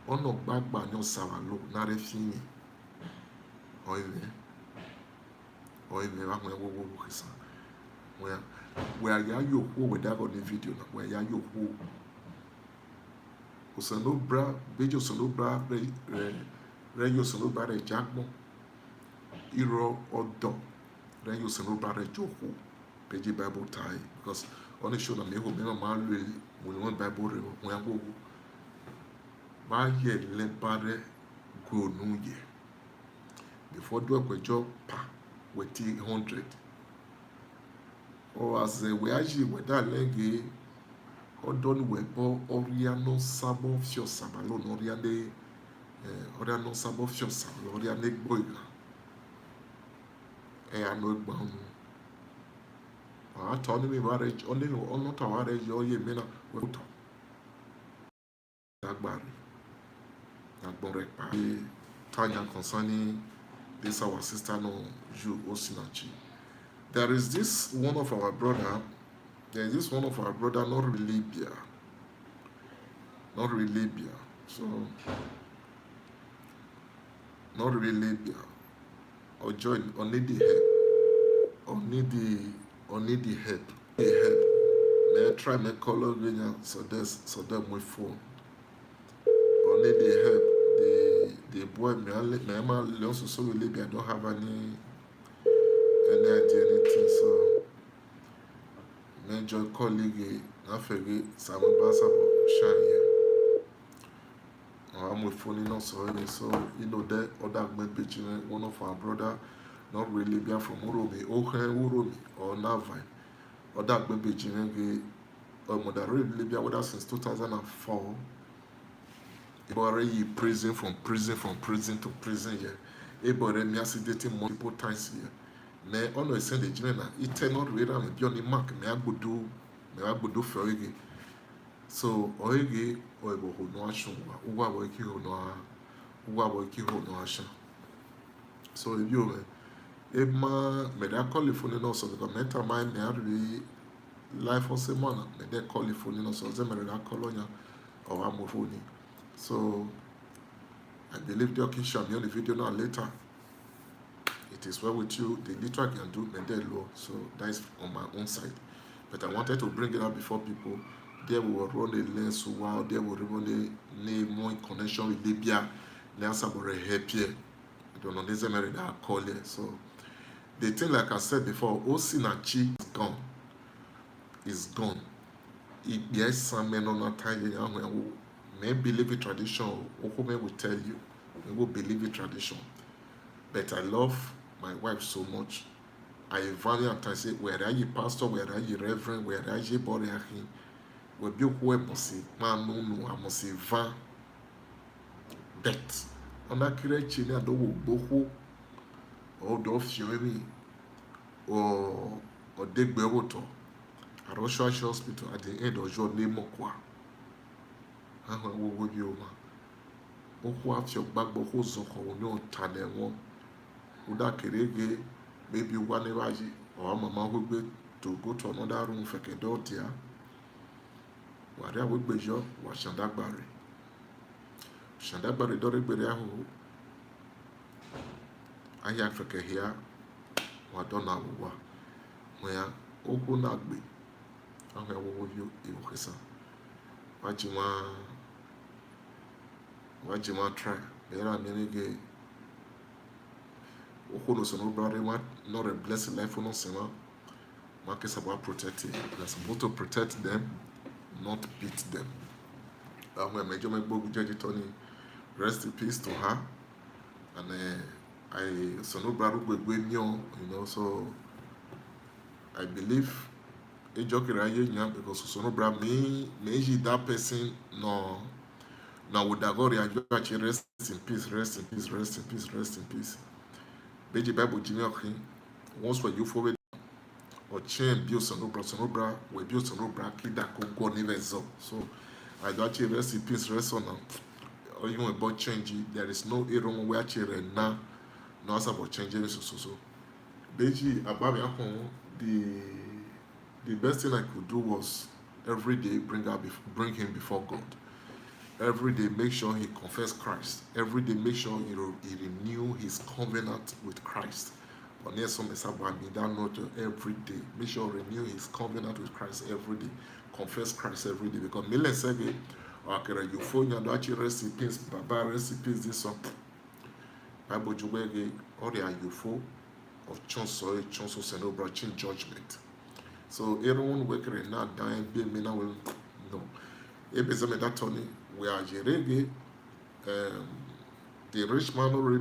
ono gbagba ni osawa lo na re fiyin oime wa wo kisa we ya yo ho we da go the video na we ya yo ho osano bra bejo sano bra re yo sano bra re jagbo iro odo re yo sano bra re joko page Bible tie because on the show na me man really we want Bible we go ba ye le bare go no ye before do akwajo pa we 100 or as we aji we da lenge odon we bo oriano sabo fio sabalo no oriane oriano sabo fio sabalo oriane gboiga ano egba I told me marriage only not marriage or ye mena with that body. correct. Tanya concerning this our sister no Ju Osinachi. There is this one of our brother. There is this one of our brother, not really Libya. Not really Libya. So not really Libya. Or join or need the help. Or need the help. The help. May I try my color again so that my phone. Or need the help. The boy me also so Libya. I don't have any idea anything, so major colleague Nafegi Samabasa Shania. I'm with phone also, so you know that other maybe one of our brother, not really Libya from Uromi, Uromi or Navai, or that maybe or moderate Libya with us since 2004. It already prison from prison to prison here. Everybody me dating multiple times here. Me ono send the jina eternal rera me bi on the mark me agbodo ferege. So oege oebo ho no ashun wa wo ki ho no ashan. So if you me da call the phone no so because mental mind me really life for semana me da call the phone no so ze me da call onya or amofoni. So I believe the occasion on the video now later. It is well with you. The little I can do, me low. So that is on my own side. But I wanted to bring it up before people. They will run a lens so wow. They will run a name more in connection with Libya. They are somebody happier. I don't know. There's a married that call here. So the thing, like I said before, Osinachi is gone. Is gone. Yes, some men on that time. May believe in tradition. Okume will tell you. We will believe in tradition. But I love my wife so much. I value and I say, where are you pastor, where are you reverend, where are you boriahi? We be who must man no, I must say van. Bet. On that correct chine do boho or do fiori or degbewoto. At Roshua Hospital at the end of your name okwa. How will you ma? Okwa af your back boho zoko no tane one. Uda kerege maybe one evaji or mama will be to go to another room for kedotia. Waria would be your washandabari. Shandabari dore beriahu. I have for here. Wadona wa. Where Oku Nagbe. I'm going to go with you. Wajima try. There are many gay. Oku no sono brother not a blessed life for no sema. Marcus about protecting. We're supposed to protect them, not beat them. When Major Bogu Judge Tony, rest in peace to her. And I sono brother with you know, so I believe a joke because sono brother me that person no. Now would have actually rest in peace, rest in peace, rest in peace, rest in peace. Beji Bible Jimmy once when you forward or chain build sonobra, we build sonobra, kid that could go never so. So I do actually rest in peace, rest on or even about changing. There is no error where actually now, no about changing so. Beji about the best thing I could do was every day bring him before God. Every day, make sure he confess Christ. Every day, make sure he renew his covenant with Christ. Every day, make sure renew his covenant with Christ every day. Confess Christ every day. Because Miller said, you phone your recipes, Baba recipes, this one. Bible Jubege, or the UFO of Chonso, Senobra, judgment. So everyone working now dying, be me now will no. Ebezame that Tony. We are Jerege, the rich man already,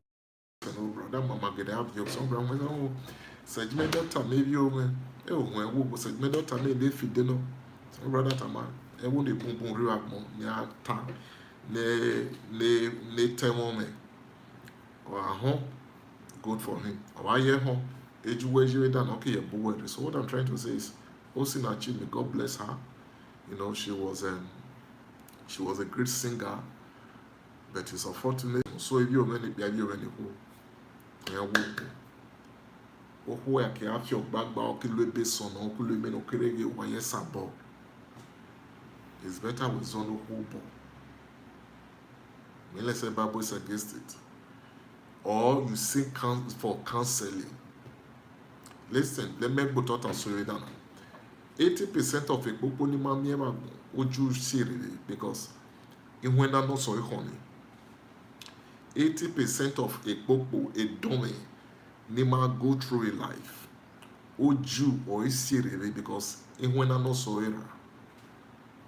brother, Mamma get up your son, Brown, said me daughter, maybe you man, when who said me daughter, maybe if you dinner, some brother Tama, and won't be boom boom react more, near time, ne temome, or a home, good for him, or I hear home, age where you done, okay, a boy. So what I'm trying to say is, Osinachi, may God bless her, you know, she was a great singer, but it's unfortunate. So if you many be you many who ya ke afio gbagba o ki lo be son o ku lo me no kerege wa yesabo. It's better with zone who bo. Let's say Bible is against it. Or you seek for counseling. Listen, let me put out a story down. 80% of it because in when I'm not sorry, honey. 80% of a dummy nima go through a life. Oju or a series because in when I'm not sorry.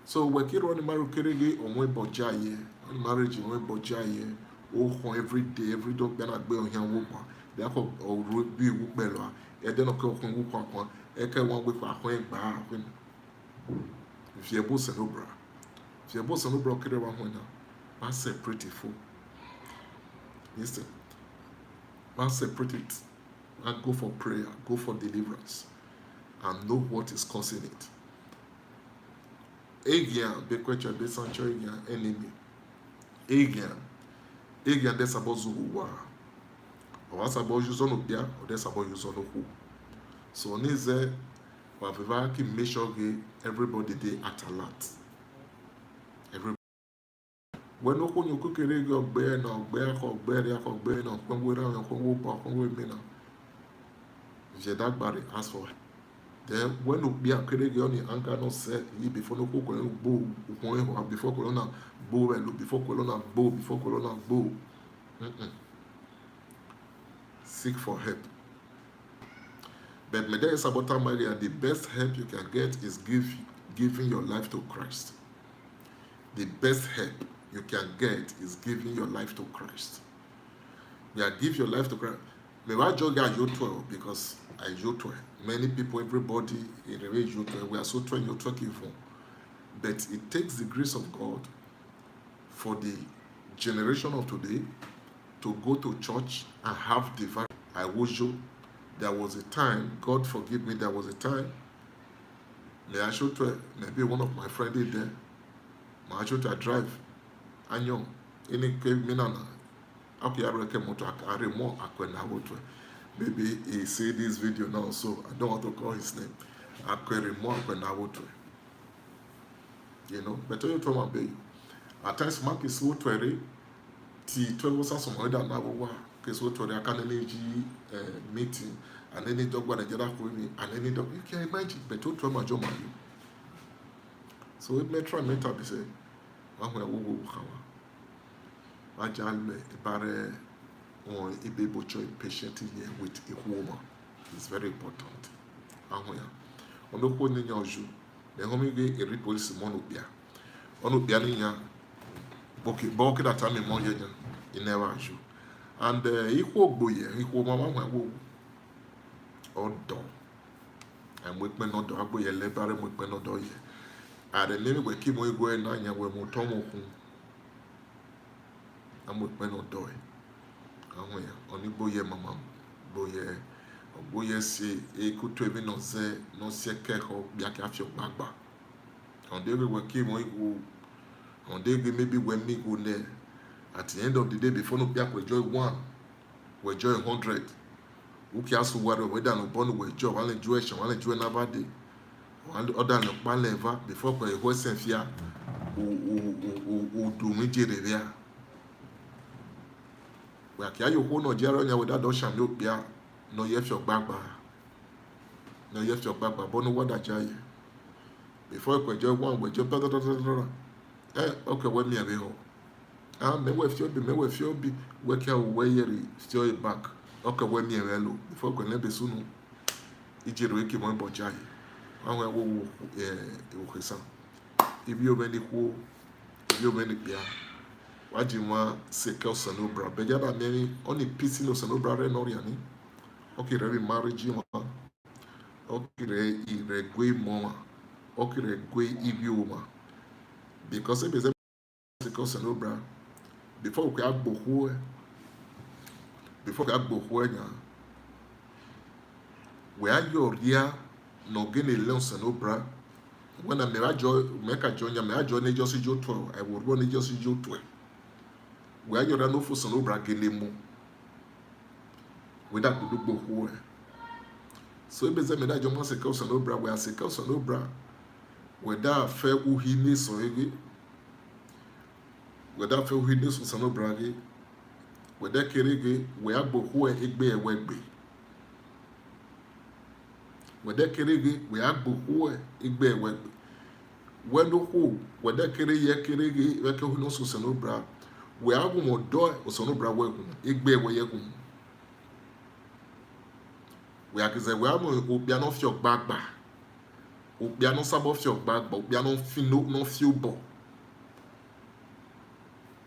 So we can run marriage kerege or we bojaye, marriage we bojaye. Oh, every day, every dog be not be on here. They are called or be whoopbella. And then okay, one week for a bar. If you're boss and obra, if you're boss and obra, kid around when that's a pretty fool. Listen, that's a pretty. And go for prayer, go for deliverance, and know what is causing it. Again, be question, be sanctuary enemy. Again, that's about Zuhuwa. Or that's about Yuzonobia, or that's about Yuzonohu. So, on is there, we make sure everybody they at alert. Everybody. When no one you cook a regular bear, no bear, or bear, or bear, no come with around, come with me now. If you're that bad, ask for it. Then, when you be a Keregi on the anchor, no set, you before no cook, bow, before Corona, bow, and before Corona, bow, before Corona, bow. Seek for help. But Medea Sabota Maria, the best help you can get is giving your life to Christ. The best help you can get is giving your life to Christ. Yeah, give your life to Christ. Maybe I joke at you because I joke. Many people, everybody in the way you we are so trained you're talking for. But it takes the grace of God for the generation of today to go to church and have divine. I was you. There was a time, God forgive me, there was a time, maybe one of my friends did there, I should drive, and young, any minana, okay, I reckon motor, I remote, maybe he see this video now, so I don't want to call his name. I can remote when I would, you know, but you told my baby. At times, Mark is so 20, 12 was some other now. So to the academy meeting and any dog when I get up with me and any dog you can imagine but to my job you. So it may try to be say one way who I jam bare or a baby choice patient here with a woman. It's very important. On the phone in your shoe, the home gay a police monopia. On Biania Boki that time in Moya in never shoe. And equal boy, equal mamma, or dog. And we may not do a boy, a labor, and we may not do it. And the name we keep going 9 years, we will tomo, and we may not do it. And we only boy, mamma, boy, say, a good 12 no say, no say, cake or biak your bagba. On the way we keep on the day maybe when me go there. At the end of the day, before no piak we joy 1, we joy 100. Who cares what we done upon we joy, one enjoy another day. One other no pan before we horse and fear who do me there. We are carrying your no Jeronia without ocean no pia, no yet your back bar. No yet your back bar, bono what I jay. Before we joy 1, we joy okay, when me away home. May we be working away still back. Okay, when me hello before we can be soon. Ijero eki mo bojai. Àwọn wo ESAN. Ibi o many who, ibi o many pia. Wajima seke osanobra. Beja da many only peace no sanobra re no riani. Okay, re marriage ma. Okay, re gwe mama. Okay, re gwe ibi o ma. Because it is seke osanobra. Before we have bohue, we are your dear no gain a lesson no bra. When I make a join, I will run just you 12. I will run just you 12. we are no for son obra gelemo we that do go so be say me that jomo se ka son obra we ase ka son obra we da fe uhini so ege we da fe uhini so son obra ge we da kerege we agbohu egbe ewegbe we da kerege we agbohu egbe ewegbe when do who we da kerege we ke hu no so son obra we agbo mo do so no bra we hu egbe we ye hu we akize we amo obia no fi ogbagba obia no sabo fi ogbagba obia no fi no fi obo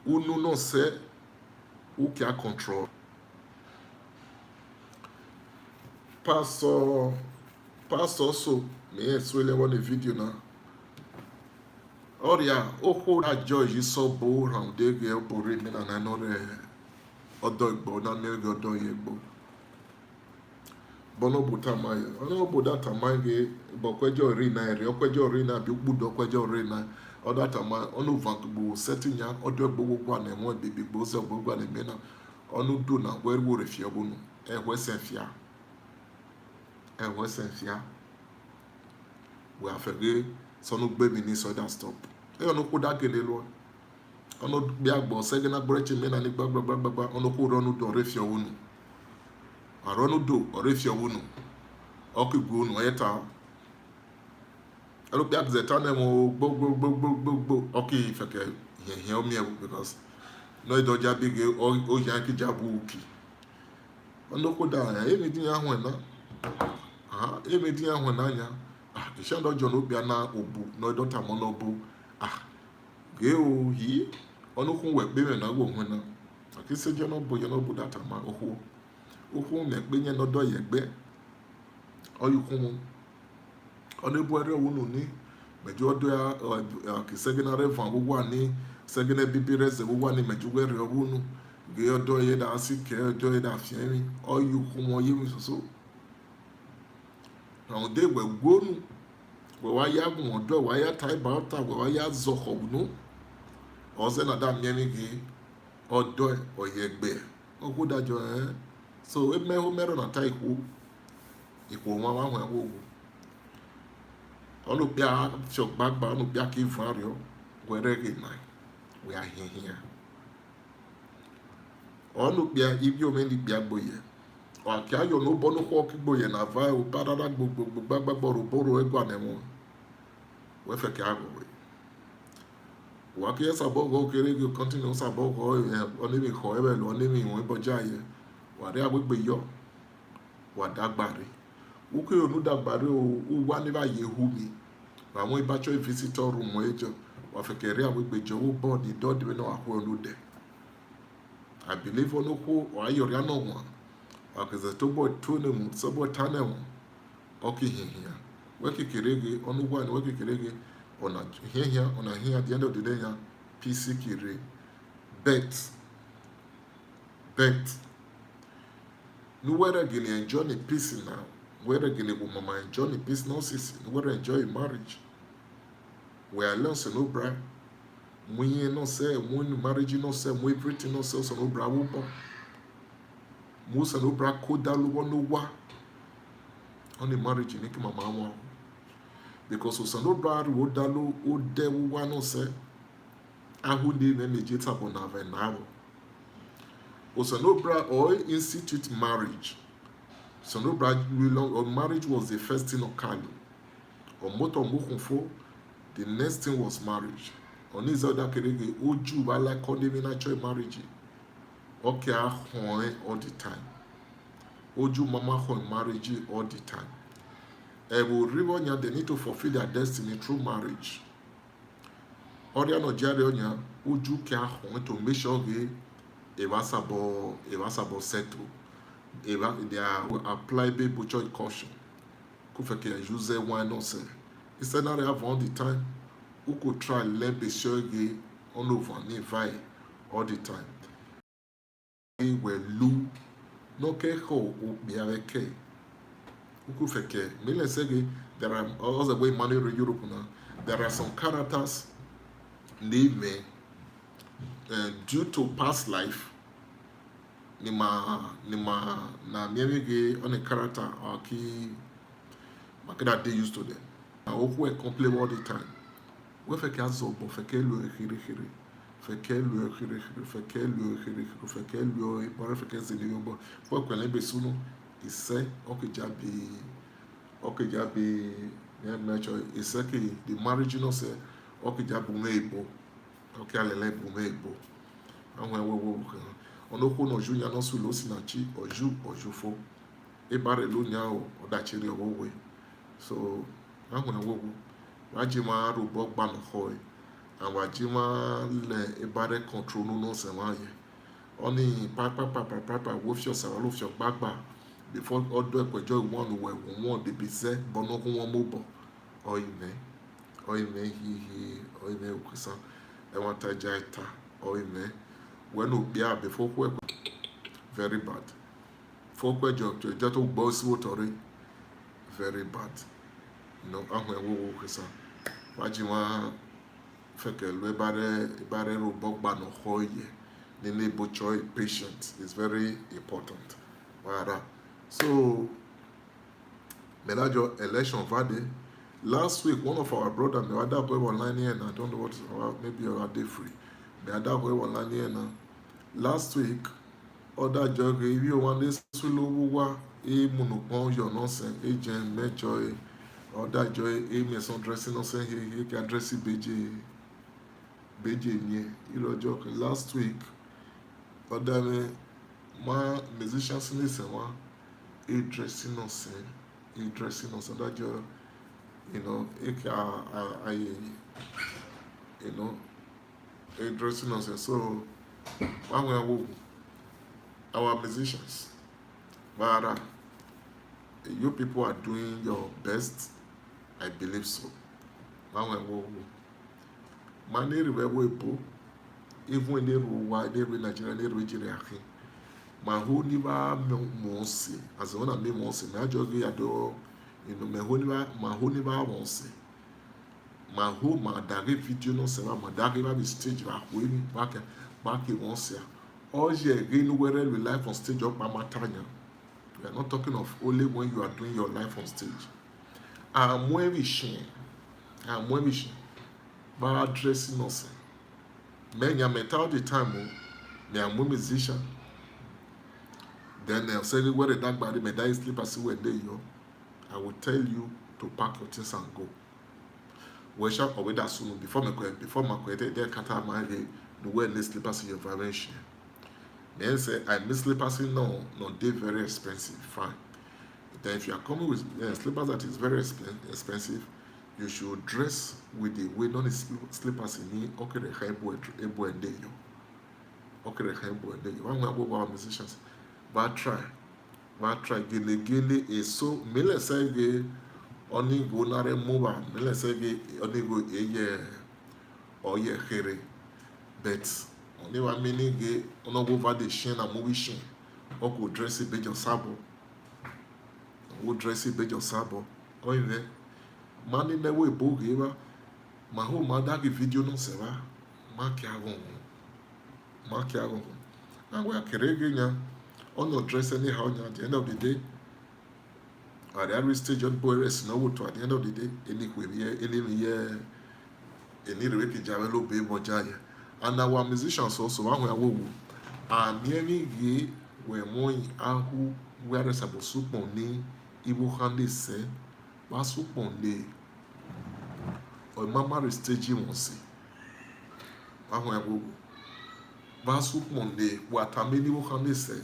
unu no se who can control pastor so me so le one video na oria oho na George so bo round de ge bore me na no re odo igbo na me ge odo yegbo bono butamaye ono boda tamange bokwejo ri na ere okwejo ri na bi gbudo okwejo ri na odo atama ono vankbu setting ya odo gbogbo kwa na enwo bibi gbo se gbogbo na me na ono do na weru refie bonu ehwe senfia we afege so no gbe mi ni so that stop e ono ko da gele lo ono bi agbo se gena breche me na ni gbagba ono ko ronu do refie wonu aronu do refie wonu okigbo nu yeta elo bi agzeta na mo gbogbo okay feke he o mi e because no do ja big o ya ki jabu uki ono ko da e mi din ahun na e mi din ahun na nya isha ndo jono bia na obu no dota mo no bu ge o hi onu kun we pe me na wo hun na akise jono bu data ma ohu me pe yen no do ye gbe oyukun onu bu ere wo nu ni mejo do ya akise gina revan wo wa ni segene bibire ze wo wa ni mejo we re wo nu ge odo ye da asike odo ye da fiemi oyukun mo ye mi so àwọn dé ìwẹ̀ gbónú wẹ̀wá yá gùn ọ̀dọ́ wẹ̀wá yá ta ìbá ọ̀tà wẹ̀wá yá zọkọ̀ nù ọ̀sẹ̀ náà dá mìíràn gé ọ̀dọ́ ọ̀yẹ̀gbẹ̀ ọkọ̀ dájọ́ so mẹ́hó mẹ́rọ̀ náà ta ìkó wọn wá wọn wò ọlùpìà fìọ̀gbàgbà ọlùpìà kì í fún àríọ̀ wẹ̀rẹ̀ gé náà wẹ̀ ahìhìá ọlùpìà ibi omi ní gbìà gbòyè waki ayo no bono ko kigbo ye na va o parada gbogbo gbagboro boro ego anemo we fe ke ago we waki esa bogo kere go continue sa bogo oni mi ko ebe lo oni mi won boja ye wa re agbegbe yo wa dagbare wo ke onu dagbare o wa ni ba ye hu mi àwọn ibacho visitor room ejo wa fe ke re agbegbe jo wo board do de na wa ko onu de I believe onu ko o ayo ri ana won akaze tobo tune sabo tane oki hihia weki kirege onu gwan weki kirege ona hihia ona hia at the end of the day ya PC kire bet no whether gini enjoy the peace now whether gini mama enjoy the peace no sisi no whether enjoy marriage we are learn so no bra munye no say mun marriage no say mu everything no say so no bra wo bo Musa no bra ko dalu no wa on the marriage ni ki mama wa because so no bra wo dalu o de wa no se ahu ni na mejita bona va na o so no bra or institute marriage so no bra or marriage was the first thing of kalu or moto mo kunfo the next thing was marriage on is other kerege oju wa like condemn church marriage okay all the time oju mama hon marriage all the time they need to fulfill their destiny through marriage oria no jare onya oju ke hon to make sure ge evasabo settle they apply baby choice caution ku fe ke use one no say instead na have all the time who could try learn be sure ge on over ni vai all the time welu no ke ho biareke uku feke mele sege there are also way money in Europe now there are some characters name due to past life, na miemige on a character or key market they used to them. I will complain all the time. We fait qu'à zobo, fait qu'elle lui fait qu'elle lui fait qu'elle lui fait qu'elle lui pour fait qu'elle se dit bon, faut qu'on l'ait besoin il sait ok jabi il sait que the marriage no say ok jabu mebo ok alele bu mebo àwọn wo on no ko no ju nya no su lo sinachi oju fo e bare lo nya o odachiri owo so àwọn wo wajima rubo gba no ho and wajima le e bare control no se wa ye oni papa wo fi osa lo fi gbagba before odo ekwejo won we won de bize bono ko won mo bo oime hi oime okusan e won ta jaita oime when obi a before ko very bad for kwejo to to gbo si wotori very bad no ahun ewo okusan wajima feke lo bare ro bogba no hoye the neighbor choice patient is very important. So, Melajo election Vade. Last week, one of our brothers, me ada boy online here, and I don't know what maybe you are day free. Me ada boy online here now. Last week, other jog if you want this suluwa e munupon your nonsense agent mejoy other joy e me some dressing nonsense he can dress beje nye you joke last week other me my musicians listen one a dressing nonsense that you know I you know a dressing nonsense so our musicians but you people are doing your best. I believe so. Even when they were Nigeria, they were Nigeria. My whole never monse as one of me monse. My jogi ado, you know, my whole never monse. My whole my dagi video no se my dagi be stage back once here. All year again where we live on stage up Mama Tanya. We are not talking of only when you are doing your life on stage. I'm wishing. But dressing nothing. Many are metal the time. Me am a musician. Then they'll say where the dark body may die sleep as when they yo. I will tell you to pack your things and go. We shall away that soon before my quite there kata my the way they sleep as your variation. Then say I miss slippers no they very expensive. Fine. Then if you are coming with slippers that is very expensive, you should dress with the way non slippers in me. Okay, the high boy and day you. Okay, the high boy and day you. One of our musicians, but try. Gele is so. Mele say only go nare mova. Mele say only go or ye here, but. Only one meaning gay, on over the shin and movie shin. Or could dress it bed your sabo. Would dress it bed your sabo. Or in there. Man in the way, book giver. My whole mother give video no seva. Mark Yagon. And we are carrying on your dress anyhow at the end of the day. At every stage on boy rest no to at the end of the day. Any year, any repeat Javelo Bay Bojaya. And our musicians also, one way we are nearly gay, where more who were supposed to pony, Ibu Handy say, Basu Ponde, or Mamma is staging one say. One way we Basu Ponde, what a many Handy say.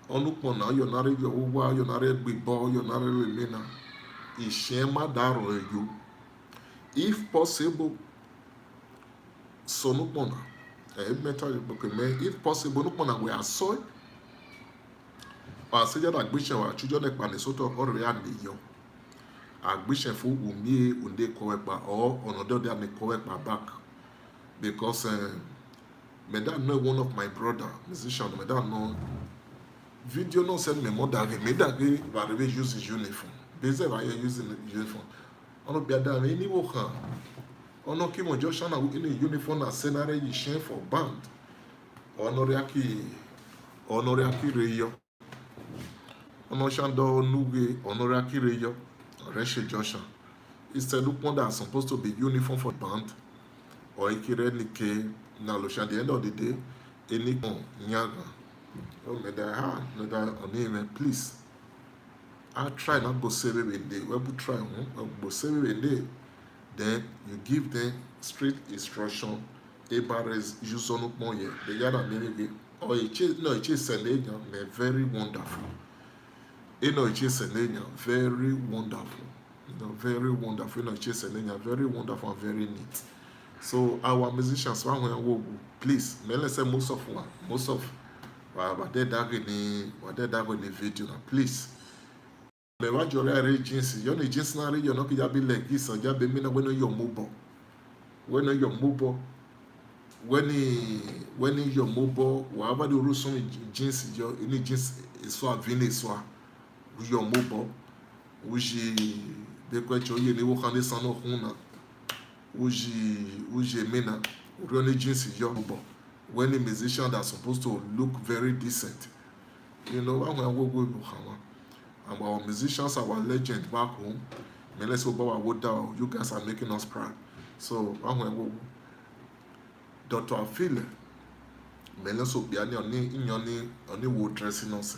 Onupona, you're not a Yowa, you're not a big boy, you're not a remainder. Is Shema Daro you, if possible. So no pona, if possible, no pona we are soy. Or say that ambition our children like Minnesota or Real Yo. Ambition for umi unde correct or another day me correct my back because me that know one of my brother musician me that know video no send me mother me that we very use his uniform. Basically I using uniform. On be that any work. Ono ki mo Joshua na in a uniform na senare yi share for band. Onoriaki reyo. Ono shando nuge onoriaki reyo. Reshe Joshua. Instead look one that's supposed to be uniform for band. Or ikire nike na lo at the end of the day. Any nyaga. Oh me da please. I try not go save it in day. We try go save it in day. Then you give them straight instruction. Ebares use on up more. The yada maybe or it is Selenia, very wonderful. It is Selenia, very wonderful. Very wonderful. It is Selenia, very wonderful and very neat. So our musicians, please, let's say most of what they dug in the video, please. Me wa jore are jeans, you know jeans na re you know ki ya be like this, ya be me na when you mobile. When you mobile, when you mobile, whatever the rules on jeans, you any jeans so avine so your mobile. Uji de kwa cho ye ni wo kan san no huna. Uji mena, really jeans your mobile. When the musician that's supposed to look very decent. You know, when I go and our musicians, our legend back home, you guys are making us proud. So, Dr. Afile, Melenso Biani on the wood dressing us.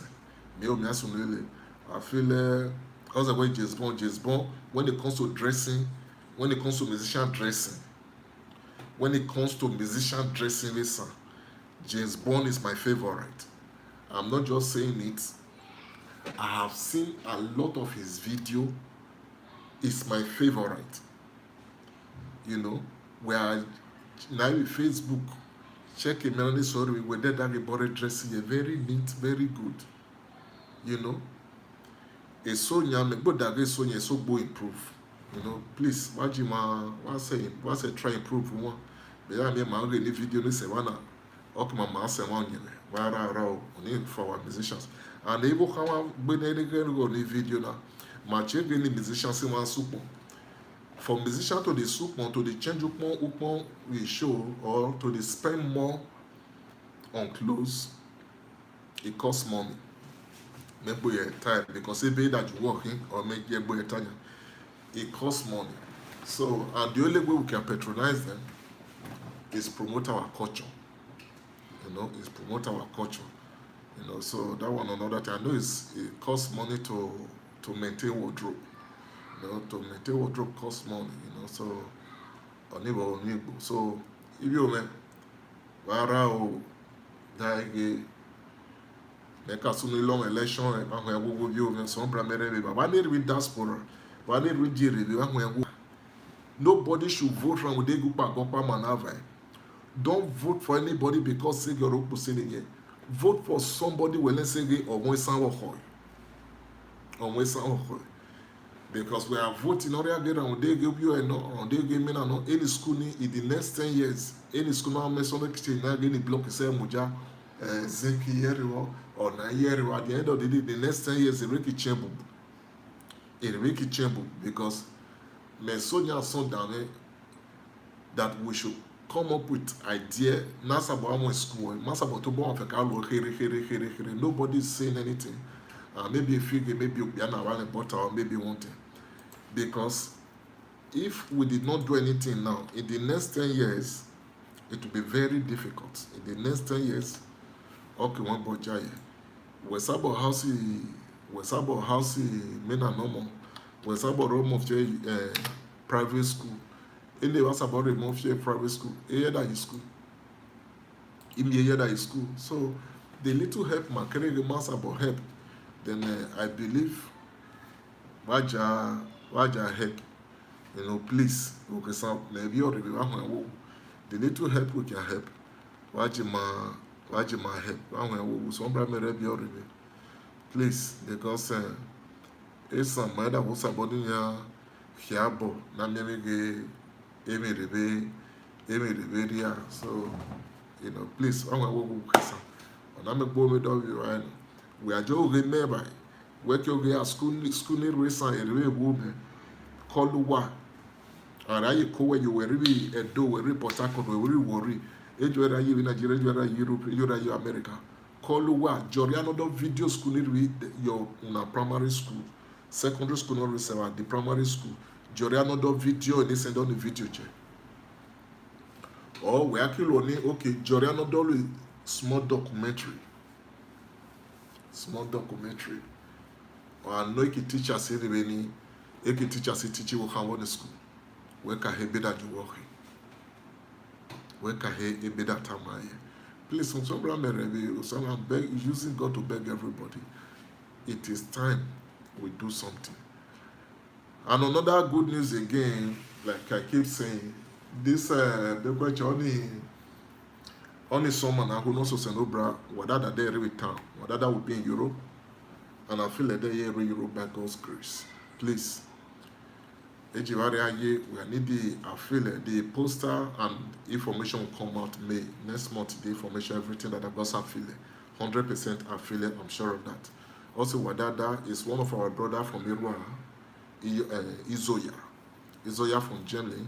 I feel because the way James Bond, when it comes to dressing, when it comes to musician dressing, listen, James Bond is my favorite. I'm not just saying it. I have seen a lot of his video. It's my favorite. You know, where now with Facebook, check a melody story with that everybody dressing a very neat, very good. You know, a so young, but that is so go improve. You know, please, what's say try improve one. But I mean, my video is a one. Okay, my master one year. For our musicians. And they will come when they go the video now. My check any musicians in one super. For musician to the super to the change upon we show or to the spend more on clothes, it costs money. Make boy time because it be that you working or make your boy time. It costs money. So and the only way we can patronize them is promote our culture. You know, is promote our culture. You know, so that one another thing. I know it costs money to maintain wardrobe. You know, to maintain wardrobe costs money. You know, so so if you man, warao daige make a soon long election and when we you some primary but why need we diaspora? Why need we jiri? Nobody should vote from they go back up manava. Don't vote for anybody because say your opposite. Vote for somebody when say or when because we are voting already again and they give you and they give me no any school in the next 10 years. Any school now may some exchange now any block say muja zeki year or 9 year at the end of the day, the next 10 years it make chamber. It make chamber because me Sonia son down that we should come up with idea. Nasa about school. Nasa about to born here. Nobody is saying anything. Maybe a figure, maybe around butter, or maybe one thing. Because if we did not do anything now, in the next 10 years, it will be very difficult. In the next 10 years, okay, one boy, West about house, men are normal. West about room of private school. In the was about remove your private school, that is school. In the that is school. So the little help, my career mass about help. Then I believe Waja help. You know, please, okay, so maybe already the little help we can help. Wajima help. Somebody be already. Please, because it's some matter what's about in here, na me Emerebe, so you know, please, I'm going to we are just nearby. Work your school race and a woman call Ara you ko you were really a do we Port Harcourt we really worry. Ejwera you in Nigeria, ejwera Europe, ejwera you America. Call wa Joriano do video school need read your primary school, secondary school not receive the primary school. Joriano do video and they send on the video check. Or we actually only okay, Joriano do small documentary. Small documentary. Or I know you can teach us any you can teach us teach you how on the school. Where can he be that you working? Where can he be that time? Please, I'm using God to beg everybody. It is time we do something. And another good news again, like I keep saying, this the only someone who knows Senobra, whether they are with town, whether that would be in Europe, and I feel like they are in Europe by God's grace. Please. We need the poster and information will come out May next month. The information, everything that I've got affiliate, 100% affiliate. I'm sure of that. Also, Wadada is one of our brother from Irwa, Izoya from Germany,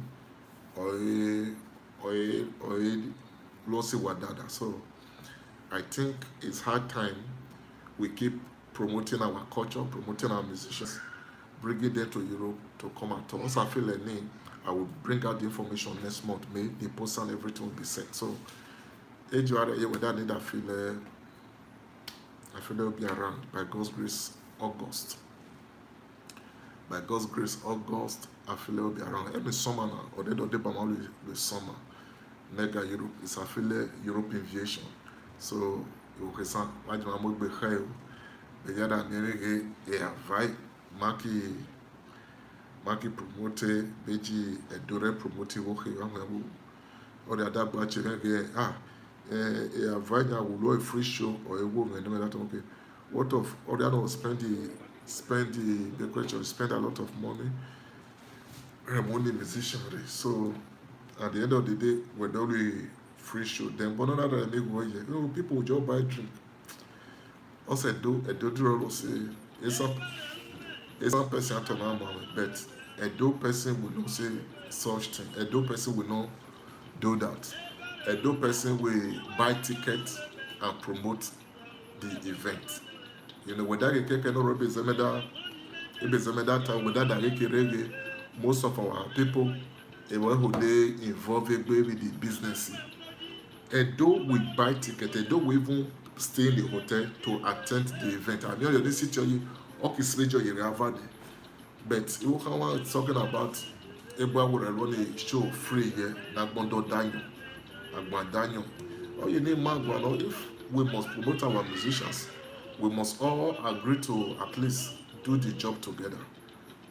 Losi Wadada. So, I think it's hard time we keep promoting our culture, promoting our musicians, bringing them to Europe to come out. Once I feel a name, I will bring out the information next month. May the post and everything will be set. So, without need, I feel they'll be around by God's grace. August. By God's grace, August, I feel they'll be around. Every summer now, or they don't do the summer. Mega Europe is affiliate Europe Aviation. So, you can say, why do I be high? The other name is Maki promote beji edore promote woke yangu or the other batch vanya will a free show or a woman that okay. What of or the other spend the question spend a lot of money musicianry. So at the end of the day we're only free show then but another people will just buy drink. Also do say it's one person at an but a dope person will not say such thing. A dope person will not do that. A dope person will buy tickets and promote the event. You know, whether you can represent time, whether that most of our people, who they involved with the business. A dope will buy tickets. A dope will even stay in the hotel to attend the event. I mean, this situation. Okay, major area but you can talking about everyone will run a show free here. Nagbondo Daniel. All you need, Magwano. If we must promote our musicians, we must all agree to at least do the job together,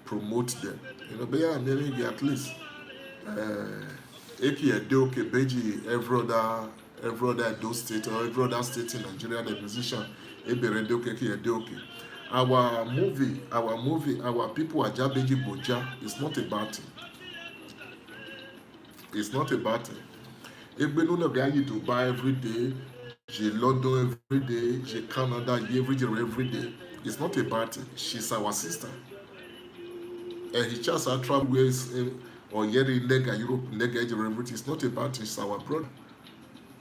promote them. You know, they are maybe at least. Beji every other Edo state or every other state in Nigeria, the musician, Our people are Jabeji Boja. It's not a bad thing. It's not a bad thing. If we don't know you to buy every day, je London every day, je Canada every day, it's not a bad thing. She's our sister. And he just our travel ways or Yeri Nega Europe, Nega everything. It's not a bad thing. It's our brother.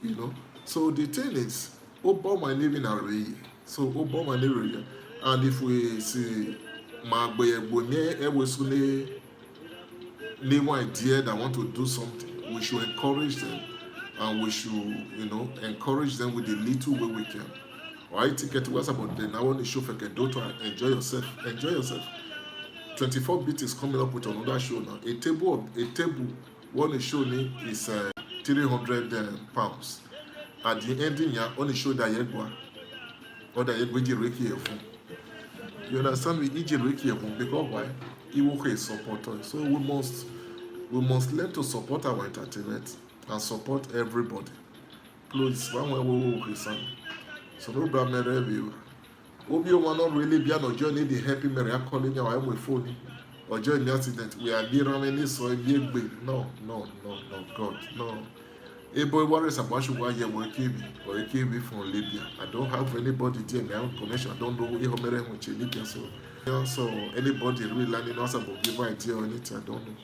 You know. So the thing is, Obama living away. So Obama living. And if we see new idea that want to do something, we should encourage them, and we should, encourage them with the little way we can. Or ticket to us about then I want to show for to enjoy yourself. Enjoy yourself. 24-bit is coming up with another show now. A table one show is 300 pounds. At the ending, you only show that or that you understand? We because why? He will support us. So we must learn to support our entertainment and support everybody. Please, one way we will so no problem review. Obi will not really be on journey the happy Mary calling your own phone or join the accident. We are near many so big. No, God, no. A boy worries about why you were KB or a KB from Libya. I don't have anybody there in my own connection. I don't know if I'm in Libya. So anybody really learning us about give idea or anything, I don't know.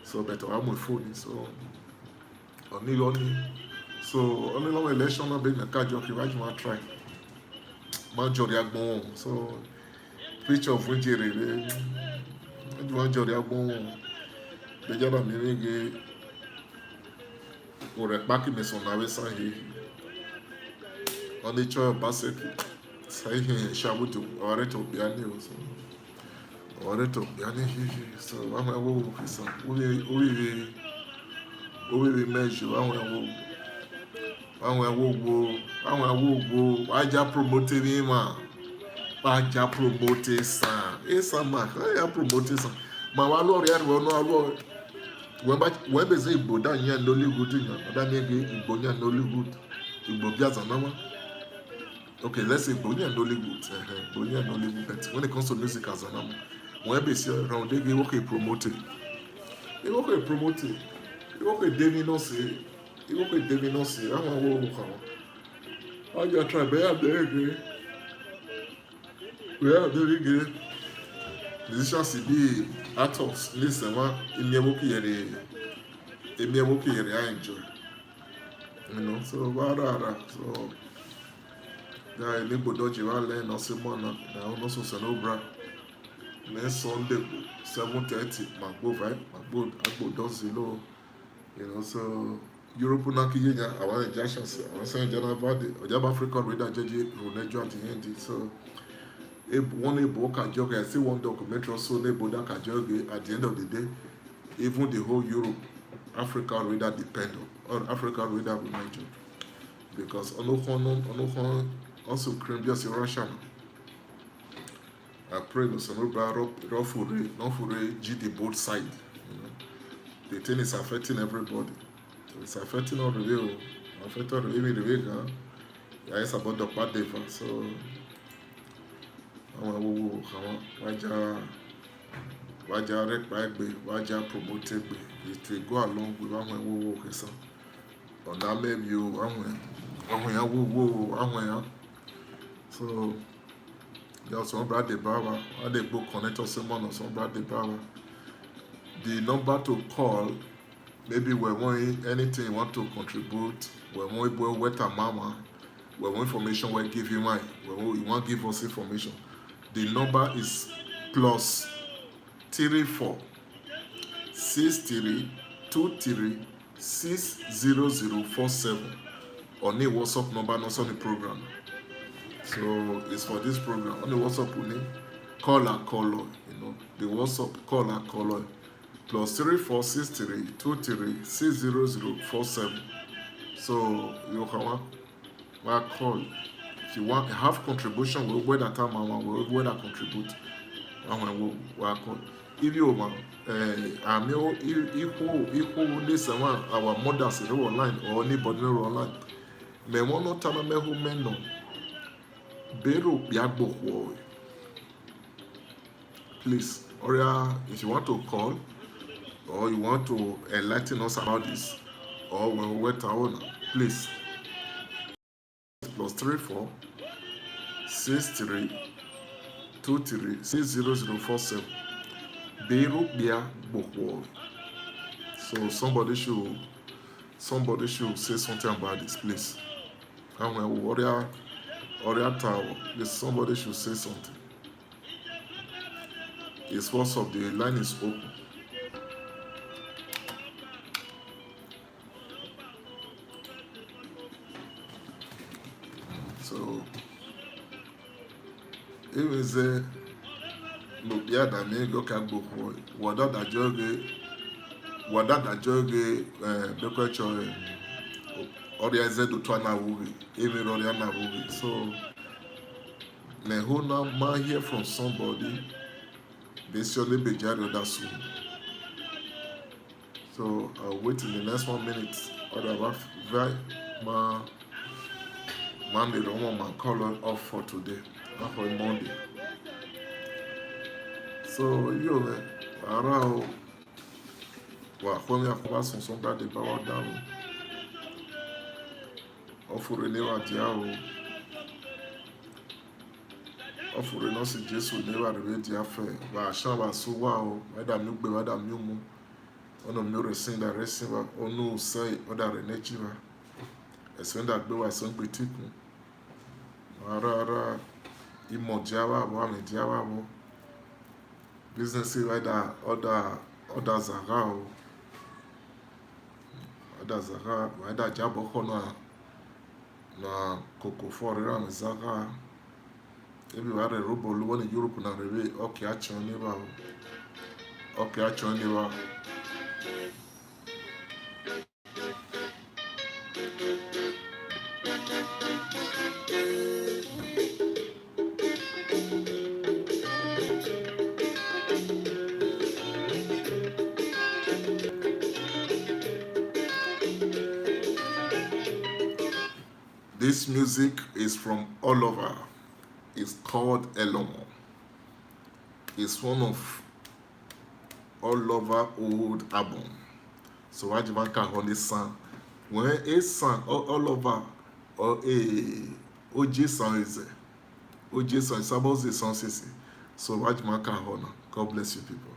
So better I'm with phone. So only. So only long election not being a card jockey. Why you want to try? Majority agbon. So picture of Winjere. You want Jody agbon. The job I'm doing. Or a back in Mason Navesan here. On the choice of basket. Say Shabutu or it will be a news. Or it will be a news. So I'm a woo. So we measure. I'm a woo. I just promoted him. I just promoted Sam. ESAN man. I promoted Sam. My lord, I will not allow. When they say Igbo, that you are Nollywood, that may be Igbo and Nollywood. Igbo Biazanama. Okay, let's say Igbo and Nollywood. Igbo and Nollywood. But when it comes to music as an animal, when they say around, they work a promoted. They work a promoted. They work a Devinossi. They work a Devinossi. I want to work. I just try. We are very good. Musicians be actors. Listen, man, in the work here, I enjoy. You know, so so guy, Nibo Dodge, I learn no Simona. Now also Sanobra. Next Sunday, 7:30. Magbo, right? Magbo does you know. So European Kenya, I want a Jasons. I want to say General Valley, Ojaba Africa, Reda Jeji, Runejo at the end. So. One Ebo Kajoge, I see one documentary also Ebo Kajoge. At the end of the day, even the whole Europe, Africa reader depend on Africa reader will mention because Onohon also claim just Russia. I pray no Sonobra Rofure GD both side. You know, the thing is affecting everybody. So it's affecting all the way, affecting all the way. Yeah, it's about the bad day, so. Waja rek bagbe, waja promoted be. It will go along with one wo kesa. On that maybe you one so there's some brad de Baba, and they book connect us someone or some brad de Baba. The number to call, maybe we want anything you want to contribute, we want to wet a mama, we want information we give you mine, you want to give us information. The number is plus 34 63 23 60047 on the WhatsApp number, not on the program. So it's for this program. On the WhatsApp, we need caller, you know, the WhatsApp caller plus 34 63 23 60047. So you can call. If you want have contribution, we'll wear that time, we'll that contribute. And we'll call. If you equal this one, our mothers are online or anybody online. Me want no time me who men no. Bero biagbo. Please, or if you want to call or you want to enlighten us about this, or when we wait our please. Plus 34 63 23 60047. Beirut Bia Bokwo. So somebody should say something about this, please. And when warrior tower, somebody should say something. It's WhatsApp, the line is open. So even say no bia da me go ka gboko wada da joge beko cho ori eze do to na wuri even ori na wuri. So me who now man hear from somebody, they surely be jari that soon. So I'll wait in the next 1 minute. Otherwise, Monday, the woman call off for today, not for Monday. So you around when you have somebody power down, offer a new idea, offer a nurse Jesus never read the affair. But I shall so wow, Madame Nugbe, Madame Numu. ono mi racing da racing ba ono sai oda renechi ba esen da gbe wa son gbe tikun ara imo jawa bo ami jawa bo business wa da oda zaga o oda zaga wa da jabo kono na koko for ran zaga ebi wa re robo lo ni Europe na rebe okay achon ni ba okay achon ni ba. This music is from all over. It's called Elomo. It's one of all over old album. So what you want to hold this song? When ESAN all over or a OJ song is OJ song is about the song. So what you want to hold? God bless you people.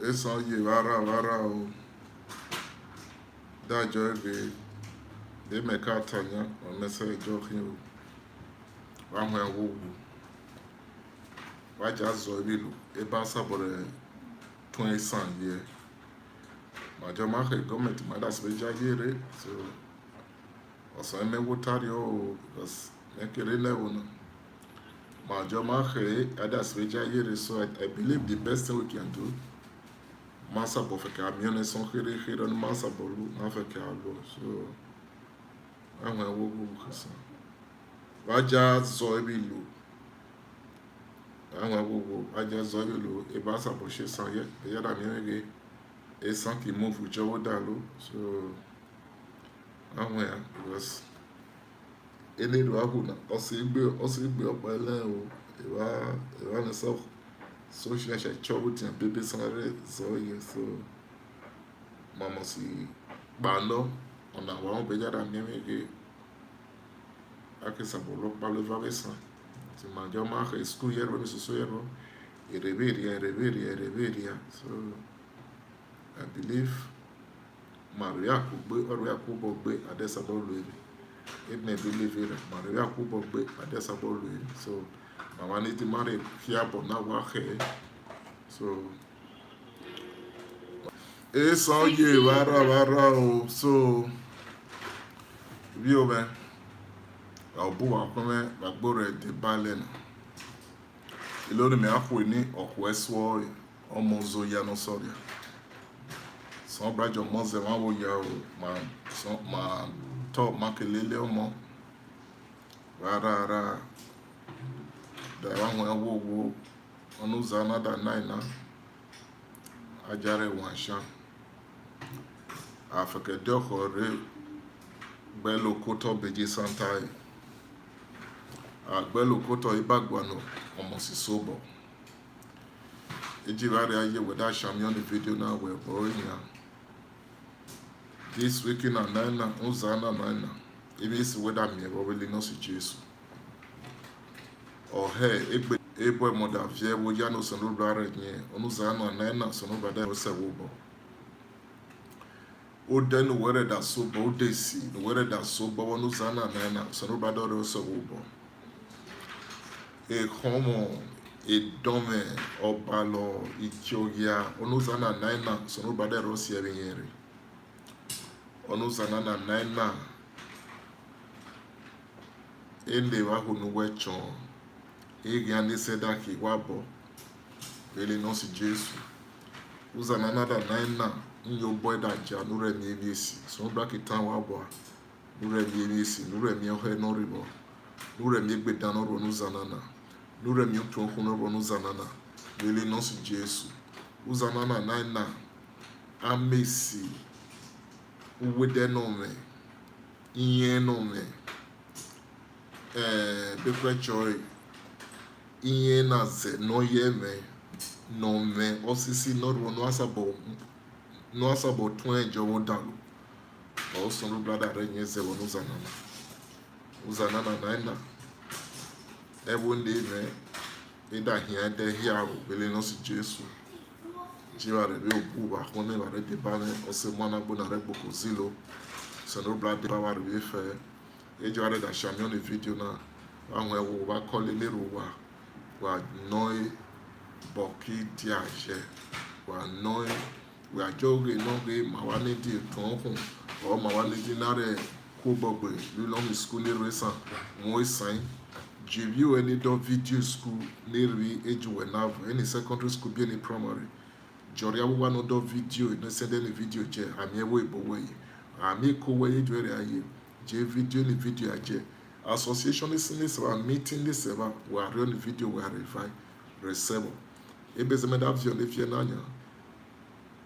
ESAN ye vara o dájọ́ ebe de meka tanya o mese jokin o wa ho enwo wa ja zo bilu e ba sabore tun ESAN ye ma jo ma ke government ma da se ja yere so oso me wotari o because nekere level no ma jo ma ke ada se ja yere so I believe the best thing we can do masa bo feke amione son khere no masa bolu na feke alo so àwọn ẹwọ gbogbo kẹsàn wájà zọ ibi ìlú àwọn ẹwọ gbogbo wájà zọ ibi ìlú ìbá sàbọ̀ṣe san yẹ ẹ̀yẹ́dà mìíràn gẹ ESAN kì í múfù jọwọ́ dà ló so àwọn ẹ̀ because eléyìí wà hùnà ọ̀sẹ̀ ìgbé ọ̀pọ̀ ẹlẹ́ o ìwà ní sọ social ṣe jọwọ́ tiẹ̀ bébí san rẹ̀ zọ yẹ so màmá sí gbàndọ́ ọ̀nà àwọn ọ̀bẹ̀jáda mìíràn gẹ akisabolo pablo vabesan ti manjo ma ke school yero mi so yero ereberia so I believe Maria Kubo gbe adesabolo ere it may believe it Maria Kubo gbe adesabolo ere so mama ni ti mare kiabo na wa ke so ESAN ye vara o so bí o bẹ ọ̀bù àkọ́mẹ́ gbàgbọ́rẹ̀ dé balẹ̀ nà ìlórí mi àpò ní ọ̀kọ̀ ẹ̀sọ́ ọmọ ọzọ ya nọ sọ́rọ̀ sọ́n brájọ mọ́zẹ̀ wọn wò ya o mà tọ́ mákèlélé ọmọ rárá dàrá wọn ẹwọ́ owó ọ̀nà ụzọ anádà náà ajáre wọn àṣà àfẹ̀kẹ̀dẹ́ ọkọ̀ rẹ̀ gbẹ́lò kótó bèjì santai agbẹ́lò kótó ìbàgbọ́nù ọmọ sí sóbọ̀ ejìwárí ayé wẹ̀dá àṣàmì on the video náà wẹ̀ bọ́ ìyàn this week na naina nzana naina ibi isi wẹ̀dá mi ẹ̀rọ wẹ̀lẹ̀ náà sí Jésù ọ̀hẹ́ egbe ebo ẹ̀mọ̀dà fìẹ́ wo yá ní sọ̀nùbà rẹ̀ yẹn ọ̀nùzànà naina sọ̀nùbà dẹ́ ọ̀sẹ̀ wò bọ̀ o den wɛrɛ da so bɔ o de si wɛrɛ da so bɔ wɔn zan na nana sɔnni ba dɔ de sɔ o bɔ exɔmɔ edɔmɛ ɔbalɔ itsiogia wɔn zan na nana sɔnni ba dɔ de si ɛri yɛrɛ wɔn zan na nana ele wa ho no wɛ tsɔn egia ne sɛ da ke wa bɔ ele nɔsi Jésù o zan na nana. Nyo boy da ja nure mi ebiesi so bra kitan wa bo nure mi ebiesi nure mi ohe no ribo nure mi egbeda no ro no zanana nure mi otu ohun no ro no zanana lele no si Jesu uzanana na amesi uwede no me iye no me bekwe joy iye na ze no ye me no me osisi no ro no asabo no asabo tun ejo wo dalu o so no brother re nye ze wo no zanana na ewo ndi me ida hia de hia wo bele no si Jesu jiware be obu ba ko ne bare de ba ne o se mo na gbo na re gbo ko zilo so no brother ba wa re fe ejo are da shami on the video na awon ewo ba ko le lero wa noi boki diaje wa noi we are jogging no ge mawanidi tonkun or mawanidi nare ko gbogbe lu lo mi school ni resan mo sign review any do video school ni ri ejuwe na any secondary school bi any primary jori awu no do video no send any video je ami ewo ibowo yi ami ko we ejure aye je video ni video aje association is meeting this ever we are on video we are receive ebezeme da video le fie nanya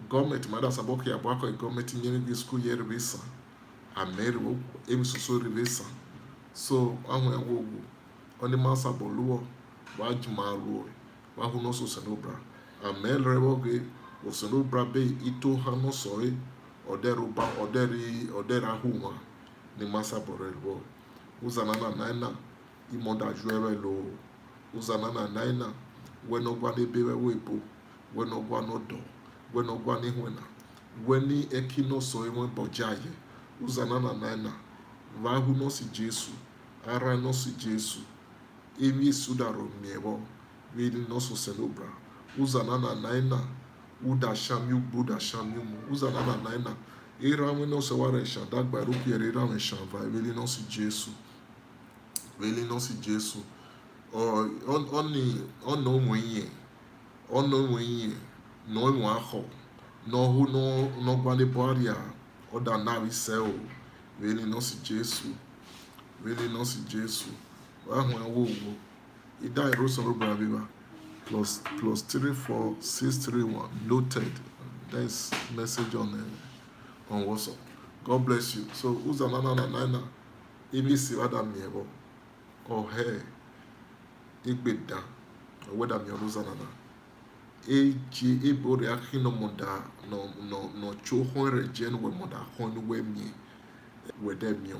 gọọmenti mmadụ asabọ ka ya bụ akọ gọọmenti nyere gị skul ya rivesa ameri emisuso rivesa so ahụ ya wogwu onye masa bụ lụọ wajuma lụọ wahụ n'ọsọ senobra amere oge osenobra be ito ha n'ọsọ ọdere ahụ nwa ni masa bọrọ lụọ uzanana naina imọdaju ere lo uzanana naina when ogwane bewe webo, when ogwano do, when ogwane wena, when ni ekino so ewen bojaye, uzanana naina, vahu no si Jesu, ara no si Jesu, emi sudaro miewo, veli no so senobra, uzanana naina, uda shamyu, buda shamyu mu, uzanana naina, era we no se ware shadagba, rupi era we shanva, veli no si Jesu, veli no si Jesu, ono mwenye no mwaho no hu no gwale boria oda navi seo veli no si Jesu ahun awo ida iroso robra viva plus 34631 noted. There's message on WhatsApp. God bless you. So uzanana na naina ibi siwada miebo ohe igbeda weda mi uzanana eji ebore akino moda no cho hore jen we moda hon we mi we de mi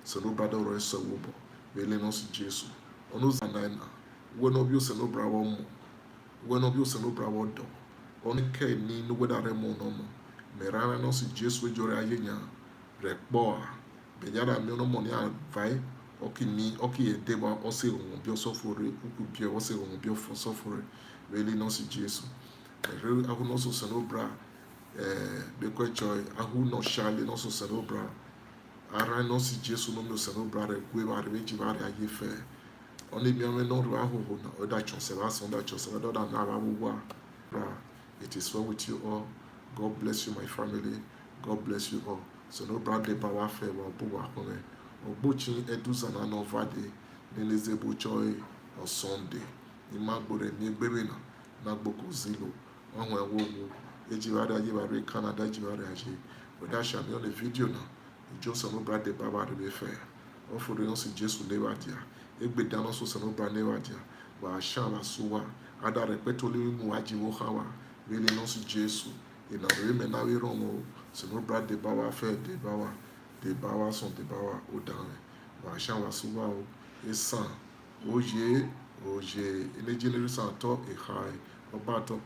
so no brother ro so wobo vele no si Jesu onu zanana we no bi so no bra wo mo we no bi so no bra wo do on ke ni no weda re mo no mo merana no si Jesu jore ayenya rekpo a be yara mi no mo ni avai oki edeba ose ohun bi osofore kuku bi ose ohun bi osofore really no si Jesu ahu no so senobra bekwe joy ahu no shali no so senobra ara no si Jesu no mi senobra re gwe ba re meji ba re aye fe oni mi ame no ro ahu na oda chose ba so da chose da na ba wo it is well with you all. God bless you, my family. God bless you all. So no brother power fe wa bu wa kome ogbochi eduzana no vade neleze bojoy on Sunday imagbore mi gbere na gboko zilo ohun ewo ejiware ayeware Canada ejiware aje oda shami on the video na ijoso no brother baba re fe ofore no si Jesu lewadia egbeda no so no brother lewadia wa sha la suwa ada repetoli mu ajiwo hawa really no si Jesu ina reme na we romo so no brother baba fe de bawa son de bawa odane wa sha wa suwa o ESAN OYE-OYEEE ene generation to e high oba to